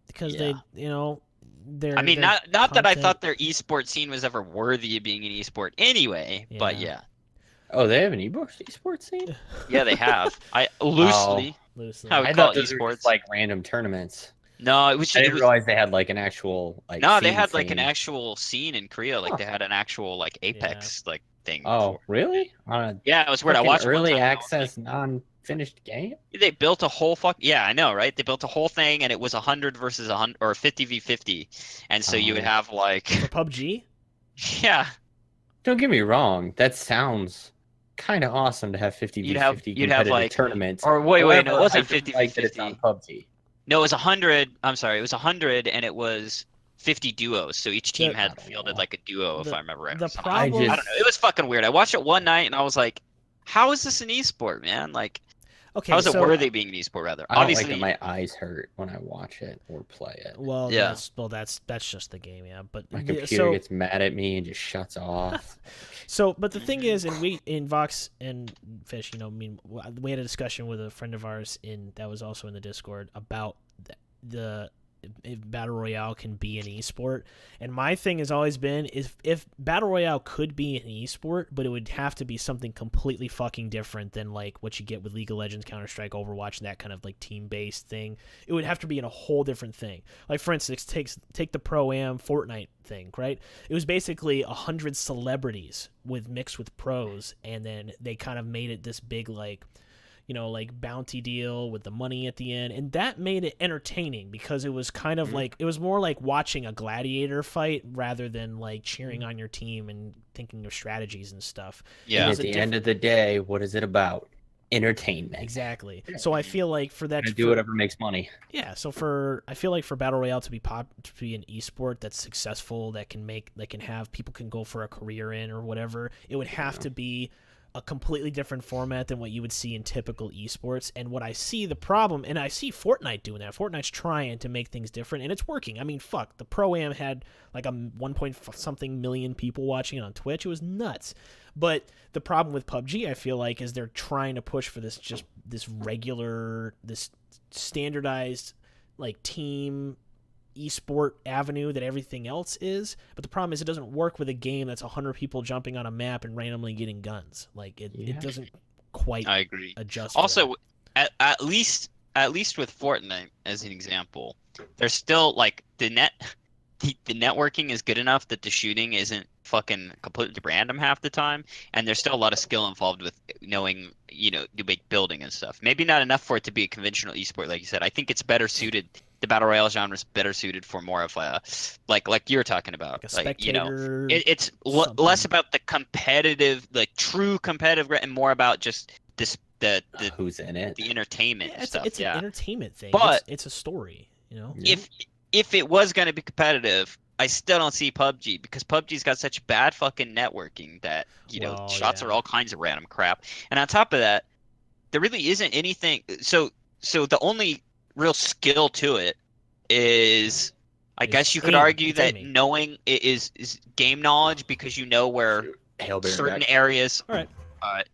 because they I mean, not that I thought their esports scene was ever worthy of being an esport anyway, but yeah. Oh, they have an esports scene? Yeah, they have. I loosely. I thought those were just like random tournaments. No, it was just. I didn't realize they had like an actual like. No, they had like an actual scene in Korea. Like they had an actual like Apex like thing. Oh, really? Yeah, it was weird. I watched early access non-finished game. They built a whole Yeah, I know, right? They built a whole thing, and it was 100 versus 100 or 50v50, and so you would have like for PUBG. Yeah. Don't get me wrong. That sounds kind of awesome to have 50v50 you'd have like tournaments. Or wait, no, it wasn't 50v50. Like that it's on PUBG. No, it was 100. I'm sorry, it was 100, and it was 50 duos. So each team had fielded like a duo, if I remember right. I don't know. It was fucking weird. I watched it one night, and I was like, "How is this an esport, man? Like, how is it worthy being an esport? Rather, I don't like that my eyes hurt when I watch it or play it. Well, yeah. That's just the game, yeah. But my computer gets mad at me and just shuts off. But the thing is, in Vox and Fish, we had a discussion with a friend of ours that was also in the Discord about the if Battle Royale can be an esport. And my thing has always been if Battle Royale could be an esport, but it would have to be something completely fucking different than like what you get with League of Legends, Counter-Strike, Overwatch, and that kind of like team-based thing. It would have to be in a whole different thing. Like for instance, take the Pro-Am Fortnite thing, right? It was basically 100 celebrities mixed with pros, and then they kind of made it this big like bounty deal with the money at the end, and that made it entertaining because it was kind of like it was more like watching a gladiator fight rather than like cheering on your team and thinking of strategies and stuff. Yeah. At the end of the day, what is it about? Entertainment. Exactly. So I feel like for that to do whatever makes money. Yeah. So I feel like for Battle Royale to be an esport that's successful, that can have people can go for a career in or whatever, it would have to be a completely different format than what you would see in typical esports. And what I see the problem, and I see Fortnite doing that. Fortnite's trying to make things different, and it's working. I mean, fuck, the Pro-Am had like a 1-point-something million people watching it on Twitch. It was nuts. But the problem with PUBG, I feel like, is they're trying to push for this regular, this standardized like team esport avenue that everything else is, but the problem is it doesn't work with a game that's 100 people jumping on a map and randomly getting guns. Like it doesn't quite I agree. Adjust. Also, at least with Fortnite as an example, there's still like the the networking is good enough that the shooting isn't fucking completely random half the time, and there's still a lot of skill involved with knowing, to make building and stuff. Maybe not enough for it to be a conventional esport, like you said. I think it's better suited. The battle royale genre is better suited for more of a, like you're talking about, like a spectator. It's less about the competitive, like true competitive, and more about just this the who's in it, the entertainment stuff. It's an entertainment thing, but it's a story. If it was going to be competitive, I still don't see PUBG, because PUBG's got such bad fucking networking that shots are all kinds of random crap. And on top of that, there really isn't anything. So the only real skill to it is, I guess you could argue that aiming. Knowing it is game knowledge, because you know where certain areas. All right.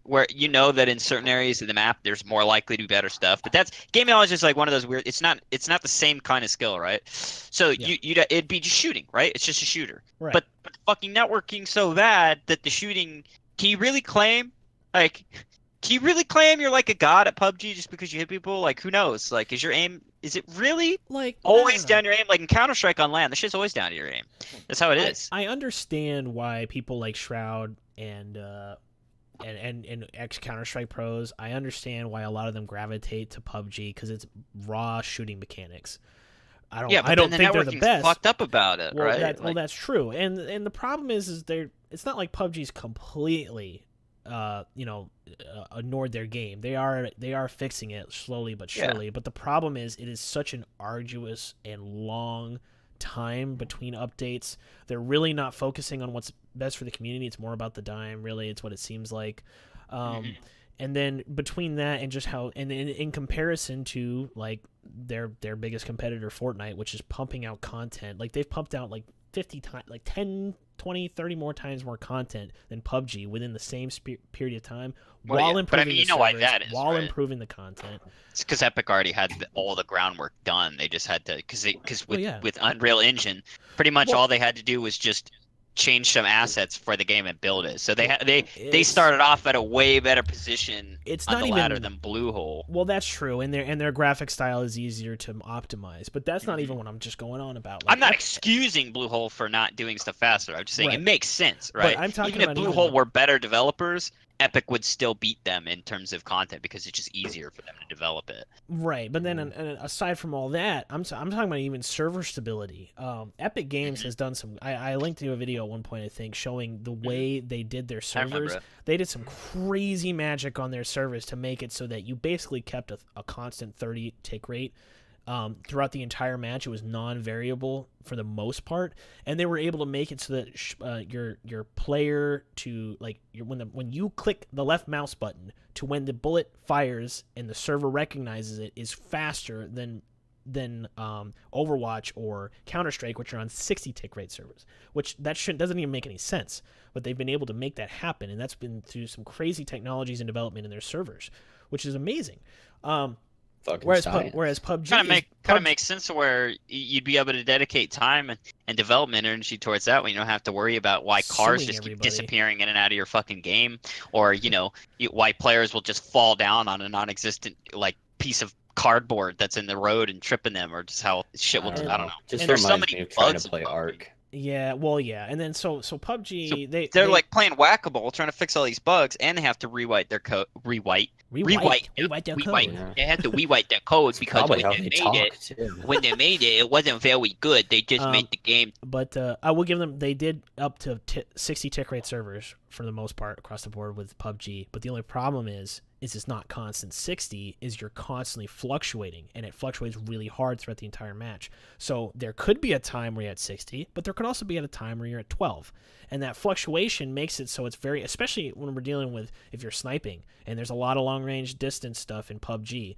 Where you know that in certain areas of the map there's more likely to be better stuff, but that's game knowledge is like one of those weird. It's not the same kind of skill, right? So it'd be just shooting, right? It's just a shooter. Right. But fucking networking so bad that the shooting. Can you really claim you're like a god at PUBG just because you hit people? Like, who knows? Like, is it really like always down your aim? Like in Counter-Strike on land, the shit's always down to your aim. That's how it is. I understand why people like Shroud and ex Counter-Strike pros. I understand why a lot of them gravitate to PUBG, because it's raw shooting mechanics. I don't think they're the best. Fucked up about it, right? Well, that's true. And the problem is it's not like PUBG's completely ignored their game. They are fixing it slowly but surely. But the problem is it is such an arduous and long time between updates. They're really not focusing on what's best for the community. It's more about the dime, really. It's what it seems like. And then between that and just how, and in comparison to like their biggest competitor, Fortnite, which is pumping out content, like they've pumped out like 50 times, like 10, 20, 30 more times more content than PUBG within the same period of time, while improving the servers, why that is, while right? improving the content. It's because Epic already had all the groundwork done. They just had to, because with Unreal Engine, pretty much all they had to do was just change some assets for the game and build it. So they started off at a way better position on the ladder than Bluehole. Well, that's true, and their graphic style is easier to optimize, but that's not even what I'm just going on about. Like, I'm not excusing Bluehole for not doing stuff faster. I'm just saying it makes sense, right? But I'm talking even if about Bluehole were better developers, Epic would still beat them in terms of content, because it's just easier for them to develop it. Right, but then aside from all that, I'm talking about even server stability. Epic Games has done some. I linked to a video at one point, I think, showing the way they did their servers. They did some crazy magic on their servers to make it so that you basically kept a constant 30 tick rate. Throughout the entire match. It was non-variable for the most part, and they were able to make it so that your player to when you click the left mouse button to when the bullet fires and the server recognizes it is faster than Overwatch or Counter-Strike, which are on 60 tick rate servers, which doesn't even make any sense, but they've been able to make that happen, and that's been through some crazy technologies and development in their servers, which is amazing. Whereas PUBG kind of makes sense where you'd be able to dedicate time and development energy towards that, when you don't have to worry about why cars just keep disappearing in and out of your fucking game, or why players will just fall down on a non-existent piece of cardboard that's in the road and tripping them, or just how shit will. I don't know. Just there's so many bugs to play Ark. Yeah, well, yeah, and then so PUBG, they're like playing whack-a-mole, trying to fix all these bugs, and they have to rewrite their code. Rewrite their code. Yeah. They had to rewrite their code because when they made it, it wasn't very good. They just made the game. But I will give them. They did up to 60 tick rate servers for the most part across the board with PUBG. But the only problem is it's not constant 60. Is you're constantly fluctuating, and it fluctuates really hard throughout the entire match. So there could be a time where you're at 60, but there could also be at a time where you're at 12. And that fluctuation makes it so it's very, especially when we're dealing with if you're sniping, and there's a lot of long-range distance stuff in PUBG.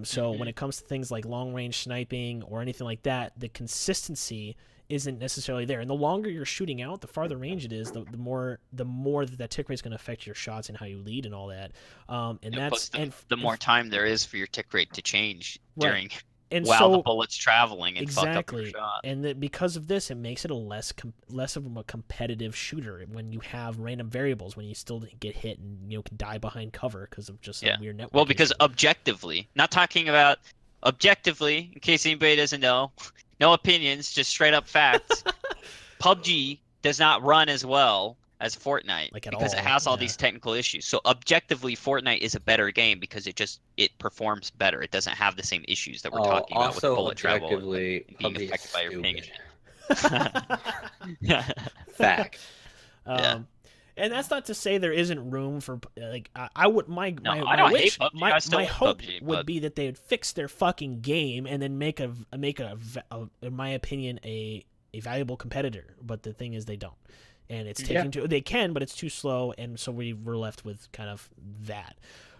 So when it comes to things like long-range sniping or anything like that, the consistency isn't necessarily there. And the longer you're shooting out, the farther range it is, the more that tick rate is going to affect your shots and how you lead and all that. The more time there is for your tick rate to change during. And while the bullet's traveling and exactly, fuck up your shot. And because of this, it makes it a less of a competitive shooter when you have random variables, when you still get hit and can die behind cover because of just some weird network. Well, because objectively, not talking about objectively, in case anybody doesn't know, no opinions, just straight up facts. PUBG does not run as well as Fortnite Like at because it all, has all yeah. these technical issues. So objectively, Fortnite is a better game because it performs better. It doesn't have the same issues that we're talking about with also bullet travel and objectively, being PUBG is affected by your ping stupid. and shit. Fact. Yeah. And that's not to say there isn't room for like I would my No, my I my don't wish hate PUBG. my, I still my like hope PUBG, would but- be that they would fix their fucking game and then make a in my opinion a valuable competitor. But the thing is they don't, and it's taking they can, but it's too slow, and so we're left with kind of that.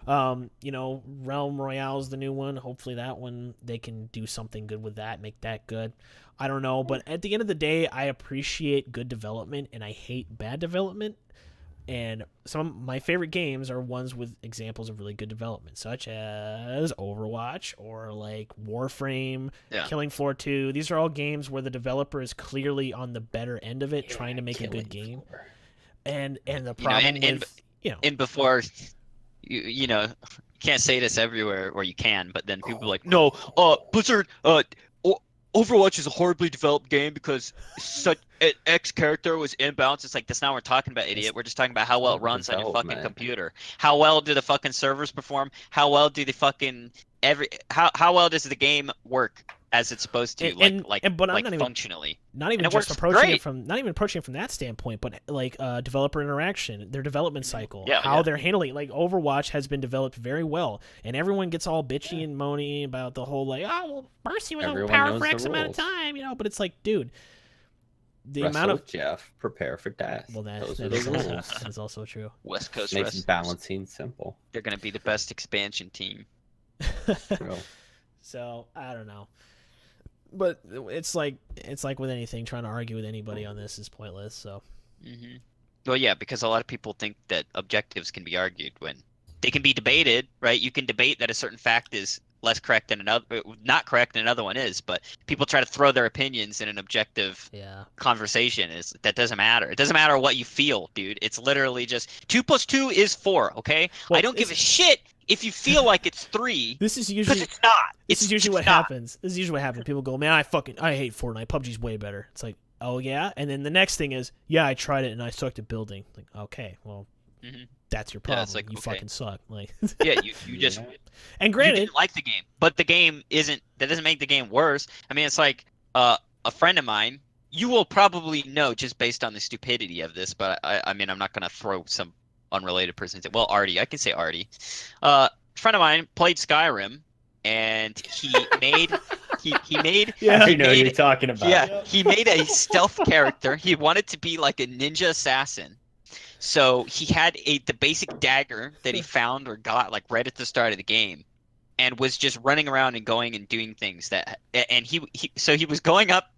You know, Realm Royale is the new one. Hopefully that one they can do something good with that, make that good. I don't know, but at the end of the day, I appreciate good development and I hate bad development. And some of my favorite games are ones with examples of really good development, such as Overwatch or like Warframe, Killing Floor 2. These are all games where the developer is clearly on the better end of it, trying to make a good game. And the problem and before you know, you can't say this everywhere, or you can, but then people are like, no, Blizzard, Overwatch is a horribly developed game because such X character was imbalanced. It's like, that's not what we're talking about, idiot. We're just talking about how well it runs on your fucking computer. How well do the fucking servers perform? How well do the fucking how well does the game work as it's supposed to, functionally? Not even just approaching it from that standpoint, but like developer interaction, their development cycle, how they're handling. Like Overwatch has been developed very well, and everyone gets all bitchy and moany about the whole like, oh well, Mercy was overpowered for X amount of time, you know. But it's like, dude, the amount of Jeff, prepare for death. Well, that is also true. West Coast makes balancing simple. They're gonna be the best expansion team. So I don't know, but it's like with anything, trying to argue with anybody on this is pointless. So. Well, yeah, because a lot of people think that objectives can be argued when they can be debated, right? You can debate that a certain fact is less correct than another, not correct than another one is, but people try to throw their opinions in an objective conversation. That doesn't matter. It doesn't matter what you feel, dude. It's literally just 2 + 2 is 4. Okay, I don't give a shit if you feel like it's 3. This is usually it's not. This is usually what happens. This is usually what happens. People go, man, I hate Fortnite. PUBG's way better. It's like, oh yeah, and then the next thing is, yeah, I tried it and I sucked at building. Like, okay, well. That's your problem. Like, you fucking suck. Like, yeah, you just and granted, you didn't like the game, but the game isn't. That doesn't make the game worse. I mean, it's like a friend of mine. You will probably know just based on the stupidity of this, but I mean, I'm not gonna throw some unrelated person. Well, Artie, I can say Artie. Friend of mine played Skyrim, and he made. He made. Yeah, I know you're talking about. Yeah, he made a stealth character. He wanted to be like a ninja assassin. So he had the basic dagger that he found or got like right at the start of the game, and was just running around and going and doing things and he was going up,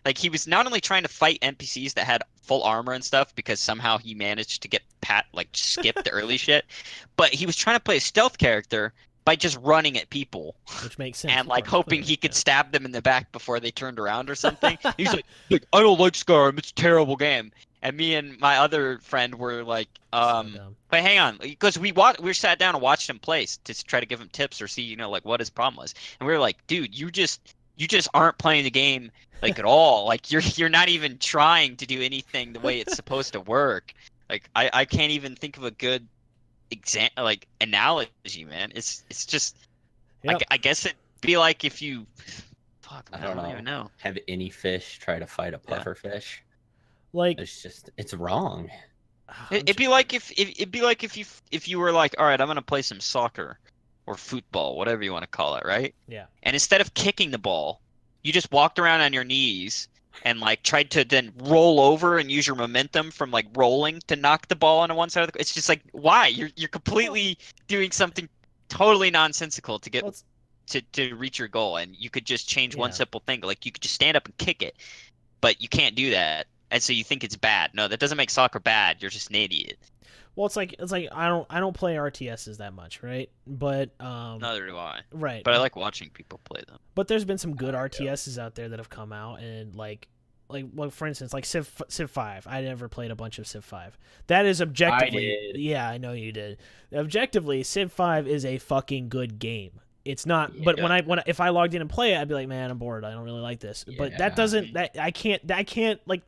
like he was not only trying to fight NPCs that had full armor and stuff because somehow he managed to get skip the early shit, but he was trying to play a stealth character by just running at people, which makes sense, and like hoping he could stab them in the back before they turned around or something. He's like, I don't like Skyrim, it's a terrible game. And me and my other friend were like, but hang on, because we sat down and watched him play to try to give him tips or see, like what his problem was. And we were like, dude, you just aren't playing the game like at all. Like you're not even trying to do anything the way it's supposed to work. Like I can't even think of a good analogy, man. It's just, I guess it'd be like if you, I don't even know. Have any fish try to fight a puffer fish? Like it's wrong. It'd be like if you were like, all right, I'm gonna play some soccer or football, whatever you want to call it, right? Yeah. And instead of kicking the ball, you just walked around on your knees and like tried to then roll over and use your momentum from like rolling to knock the ball onto one side of the. It's just like, why? You're completely doing something totally nonsensical to get to reach your goal, and you could just change one simple thing. Like you could just stand up and kick it, but you can't do that. And so you think it's bad. No, that doesn't make soccer bad. You're just an idiot. Well, it's like I don't play RTSs that much, right? But neither do I. Right. But I like watching people play them. But there's been some good RTSs out there that have come out, and like for instance, like Civ 5. I never played a bunch of Civ 5. That is objectively. I did. Yeah, I know you did. Objectively, Civ 5 is a fucking good game. it's not. Yeah. But if I logged in and play it, I'd be like, man, I'm bored. I don't really like this. But that doesn't. That I can't like.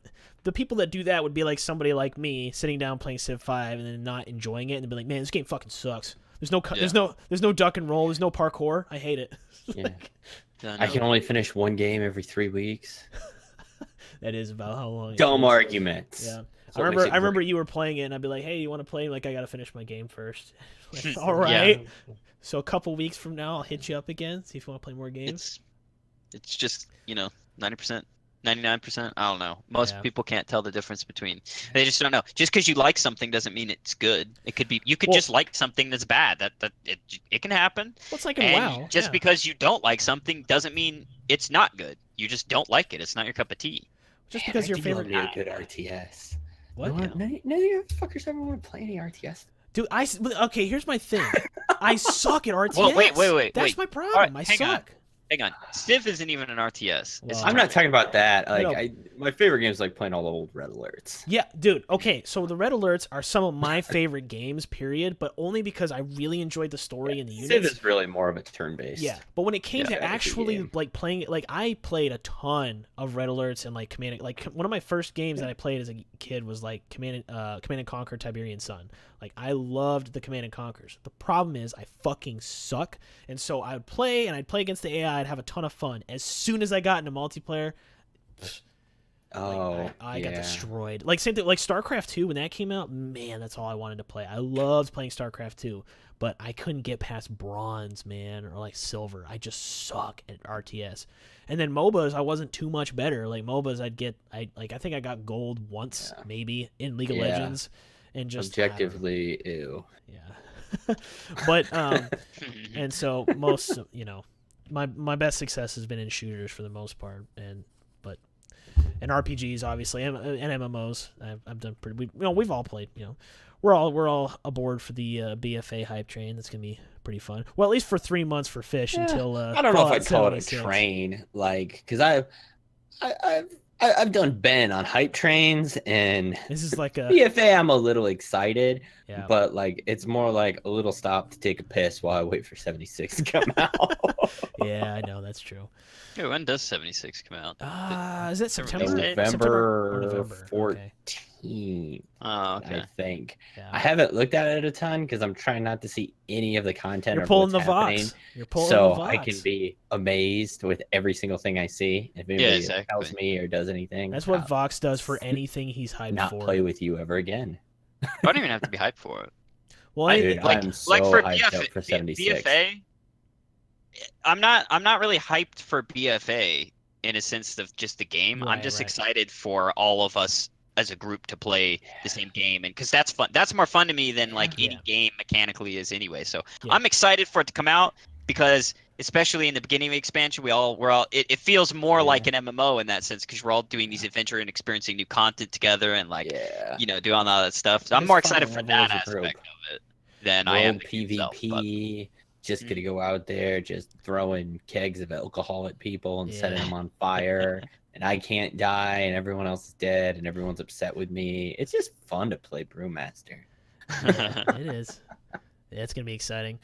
The people that do that would be like somebody like me sitting down playing Civ 5 and then not enjoying it and be like, man, this game fucking sucks. There's no duck and roll. There's no parkour. I hate it. Yeah. I can only finish one game every 3 weeks. That is about how long. Dumb arguments. Yeah. I remember you were playing it, and I'd be like, "Hey, you want to play?" Like, I gotta finish my game first. Like, all right. Yeah. So a couple weeks from now, I'll hit you up again, see if you want to play more games. It's just 90%, 99%. I don't know. Most people can't tell the difference between. They just don't know. Just because you like something doesn't mean it's good. It could be. You could just like something that's bad. It can happen. Well, it's like in WoW. Just because you don't like something doesn't mean it's not good. You just don't like it. It's not your cup of tea. Just because your favorite. A good RTS. What? None of you fuckers ever want to play any RTS. Dude, okay, here's my thing. I suck at RTS. Well, wait. That's my problem. Right, I suck. Hang on. Civ isn't even an RTS. Well, I'm not talking about that. Like, my favorite game is like playing all the old Red Alerts. Yeah, dude. Okay, so the Red Alerts are some of my favorite games, period, but only because I really enjoyed the story and the units. Civ is really more of a turn-based. Yeah, but when it came to actually like playing it, like I played a ton of Red Alerts and like Command. Like one of my first games that I played as a kid was like Command and Conquer Tiberian Sun. Like I loved the Command and Conquers. The problem is I fucking suck, and so I would play and I'd play against the AI. I'd have a ton of fun. As soon as I got into multiplayer, I got destroyed. Like same thing, like StarCraft 2 when that came out. Man, that's all I wanted to play. I loved playing StarCraft 2, but I couldn't get past bronze, man, or like silver. I just suck at RTS. And then MOBAs, I wasn't too much better. Like MOBAs, I think I got gold once, maybe in League of Legends. And just objectively, ew. Yeah. But and so most, my best success has been in shooters for the most part, and RPGs obviously, and MMOs. I've done pretty. We've all played. We're all aboard for the BFA hype train. That's gonna be pretty fun. Well, at least for 3 months for Fish until. I don't know if I'd call it a train, like because I've done Ben on hype trains, and this is like a BFA. I'm a little excited, but like it's more like a little stop to take a piss while I wait for 76 to come out. Yeah, I know that's true. Hey, when does 76 come out? Is it September? November 14th. Oh, okay. I think. Yeah. I haven't looked at it a ton because I'm trying not to see any of the content. You're pulling the happening, Vox. You're pulling so the Vox. I can be amazed with every single thing I see. If anybody tells me or does anything, that's what Vox does for anything he's hyped for. Not play with you ever again. I don't even have to be hyped for it. Well, I'm so hyped up for 76. BFA, I'm not really hyped for BFA in a sense of just the game. I'm just excited for all of us as a group to play the same game, and because that's fun. That's more fun to me than like any game mechanically is anyway. So I'm excited for it to come out because, especially in the beginning of the expansion, we're all. It feels more like an MMO in that sense because we're all doing these adventure and experiencing new content together and like doing all that stuff. So I'm more excited for that aspect of it than I am PvP. Just gonna go out there, just throwing kegs of alcohol at people and setting them on fire, and I can't die, and everyone else is dead, and everyone's upset with me. It's just fun to play Brewmaster. It is. Yeah, it's gonna be exciting.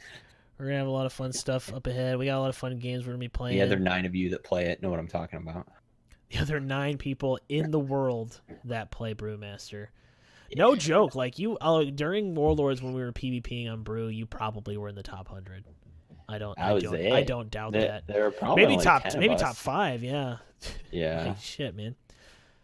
We're gonna have a lot of fun stuff up ahead. We got a lot of fun games we're gonna be playing. The other 9 of you that play it know what I'm talking about. The other 9 people in the world that play Brewmaster. No joke. Like during Warlords when we were PvPing on Brew, you probably were in the top 100. I don't doubt that. There were probably maybe top 5. Yeah. Yeah. Like, shit, man.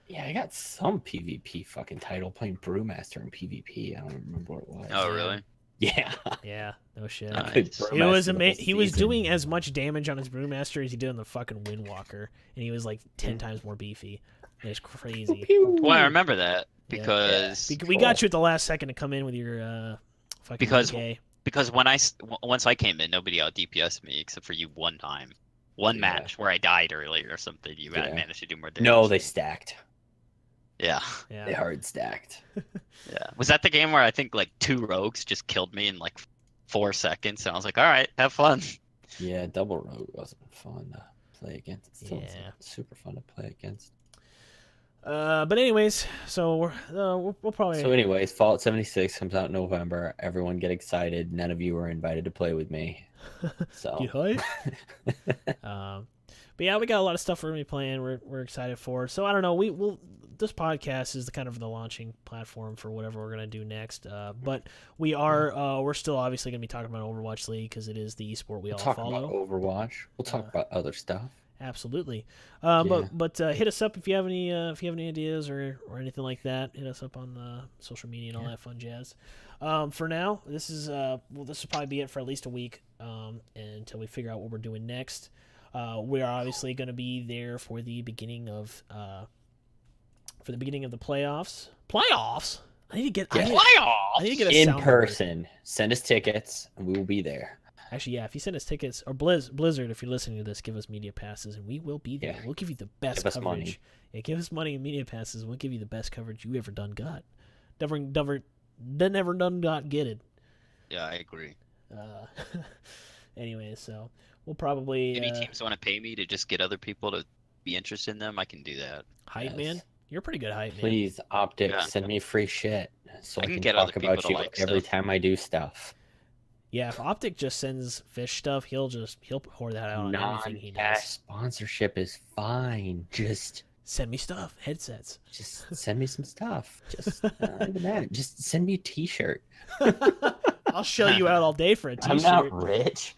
Yeah, I got some PvP fucking title playing Brewmaster in PvP. I don't remember what it was. Oh, really? Yeah. Yeah. No shit. Nice. It was amazing. He was doing as much damage on his Brewmaster as he did on the fucking Windwalker, and he was like 10 times more beefy. It's crazy. Well, I remember that because we got you at the last second to come in with your fucking DK. Because once I came in, nobody out DPS'd me except for you one time, match where I died earlier or something. You managed to do more damage. No, they stacked. Yeah. They hard stacked. Yeah. Was that the game where I think like 2 rogues just killed me in like 4 seconds? And I was like, all right, have fun. Yeah, double rogue wasn't fun to play against. It's still super fun to play against. But anyways, so we'll probably. So anyways, Fallout 76 comes out in November. Everyone get excited. None of you are invited to play with me. So Get high. But yeah, we got a lot of stuff we're gonna be playing. We're excited for. So I don't know. We'll this podcast is the kind of the launching platform for whatever we're gonna do next. But we're still obviously gonna be talking about Overwatch League because it is the esport we all talk follow. about Overwatch. We'll talk about other stuff. Absolutely. Yeah. But hit us up if you have any ideas or anything like that. Hit us up on social media and all that fun jazz. For now, this will probably be it for at least a week until we figure out what we're doing next. We are obviously going to be there for the beginning of the playoffs. Playoffs. I need to get a in soundboard. person. Send us tickets, and we will be there. Actually, yeah, if you send us tickets, or Blizzard, if you're listening to this, give us media passes, and we will be there. Yeah. We'll give you the best Give us coverage. money. Yeah, give us money and media passes, and we'll give you the best coverage you ever done got. Never done got get it. Yeah, I agree. Anyway, so we'll probably... Any teams want to pay me to just get other people to be interested in them, I can do that. Hype, man? You're a pretty good hype, man. Please, Optic, Yeah. send me free shit so I can get other talk people about to you like every stuff. time I do stuff. Yeah, if Optic just sends fish stuff, he'll pour that out on everything he Non-cash does. sponsorship is fine. Just Send me stuff, headsets. send me some stuff. Just not even that. Just send me a T-shirt. I'll show you out all day for a t-shirt. I'm not rich.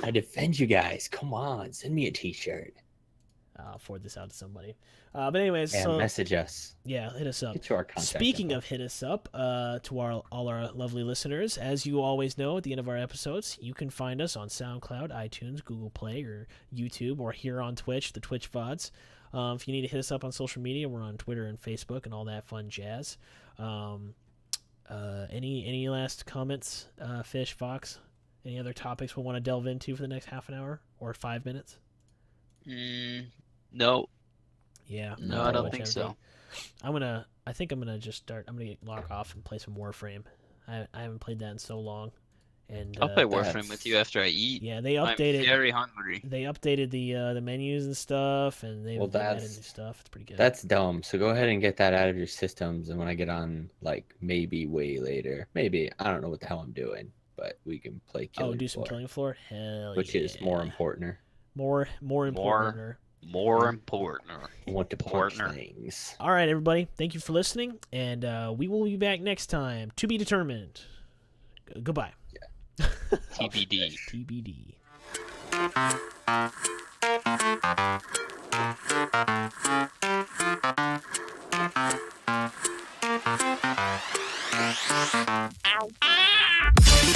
I defend you guys. Come on, send me a T-shirt. I'll forward this out to somebody. But anyways, Yeah, so message us. yeah, hit us up. Get to our contact Speaking info. of hit us up, to all our lovely listeners, as you always know at the end of our episodes, you can find us on SoundCloud, iTunes, Google Play, or YouTube, or here on Twitch, the Twitch VODs. If you need to hit us up on social media, we're on Twitter and Facebook and all that fun jazz. Any last comments, Fish, Fox? Any other topics we want to delve into for the next half an hour or 5 minutes? No. Yeah. No, pretty I don't much think so. I think I'm gonna just start. I'm gonna log off and play some Warframe. I haven't played that in so long, and I'll play that's- Warframe with you after I eat. yeah, they I'm updated. very hungry. They updated the menus and stuff, and they've added that's- new stuff. It's pretty good. That's dumb. So go ahead and get that out of your systems. And when I get on, like maybe way later, maybe I don't know what the hell I'm doing, but we can play Killing do some Floor, Killing Floor. Hell which yeah. is more important. more important. More important. I want to punch Partner. things. All right, everybody. Thank you for listening, and we will be back next time. To be determined. Goodbye. TBD. TBD. Ow.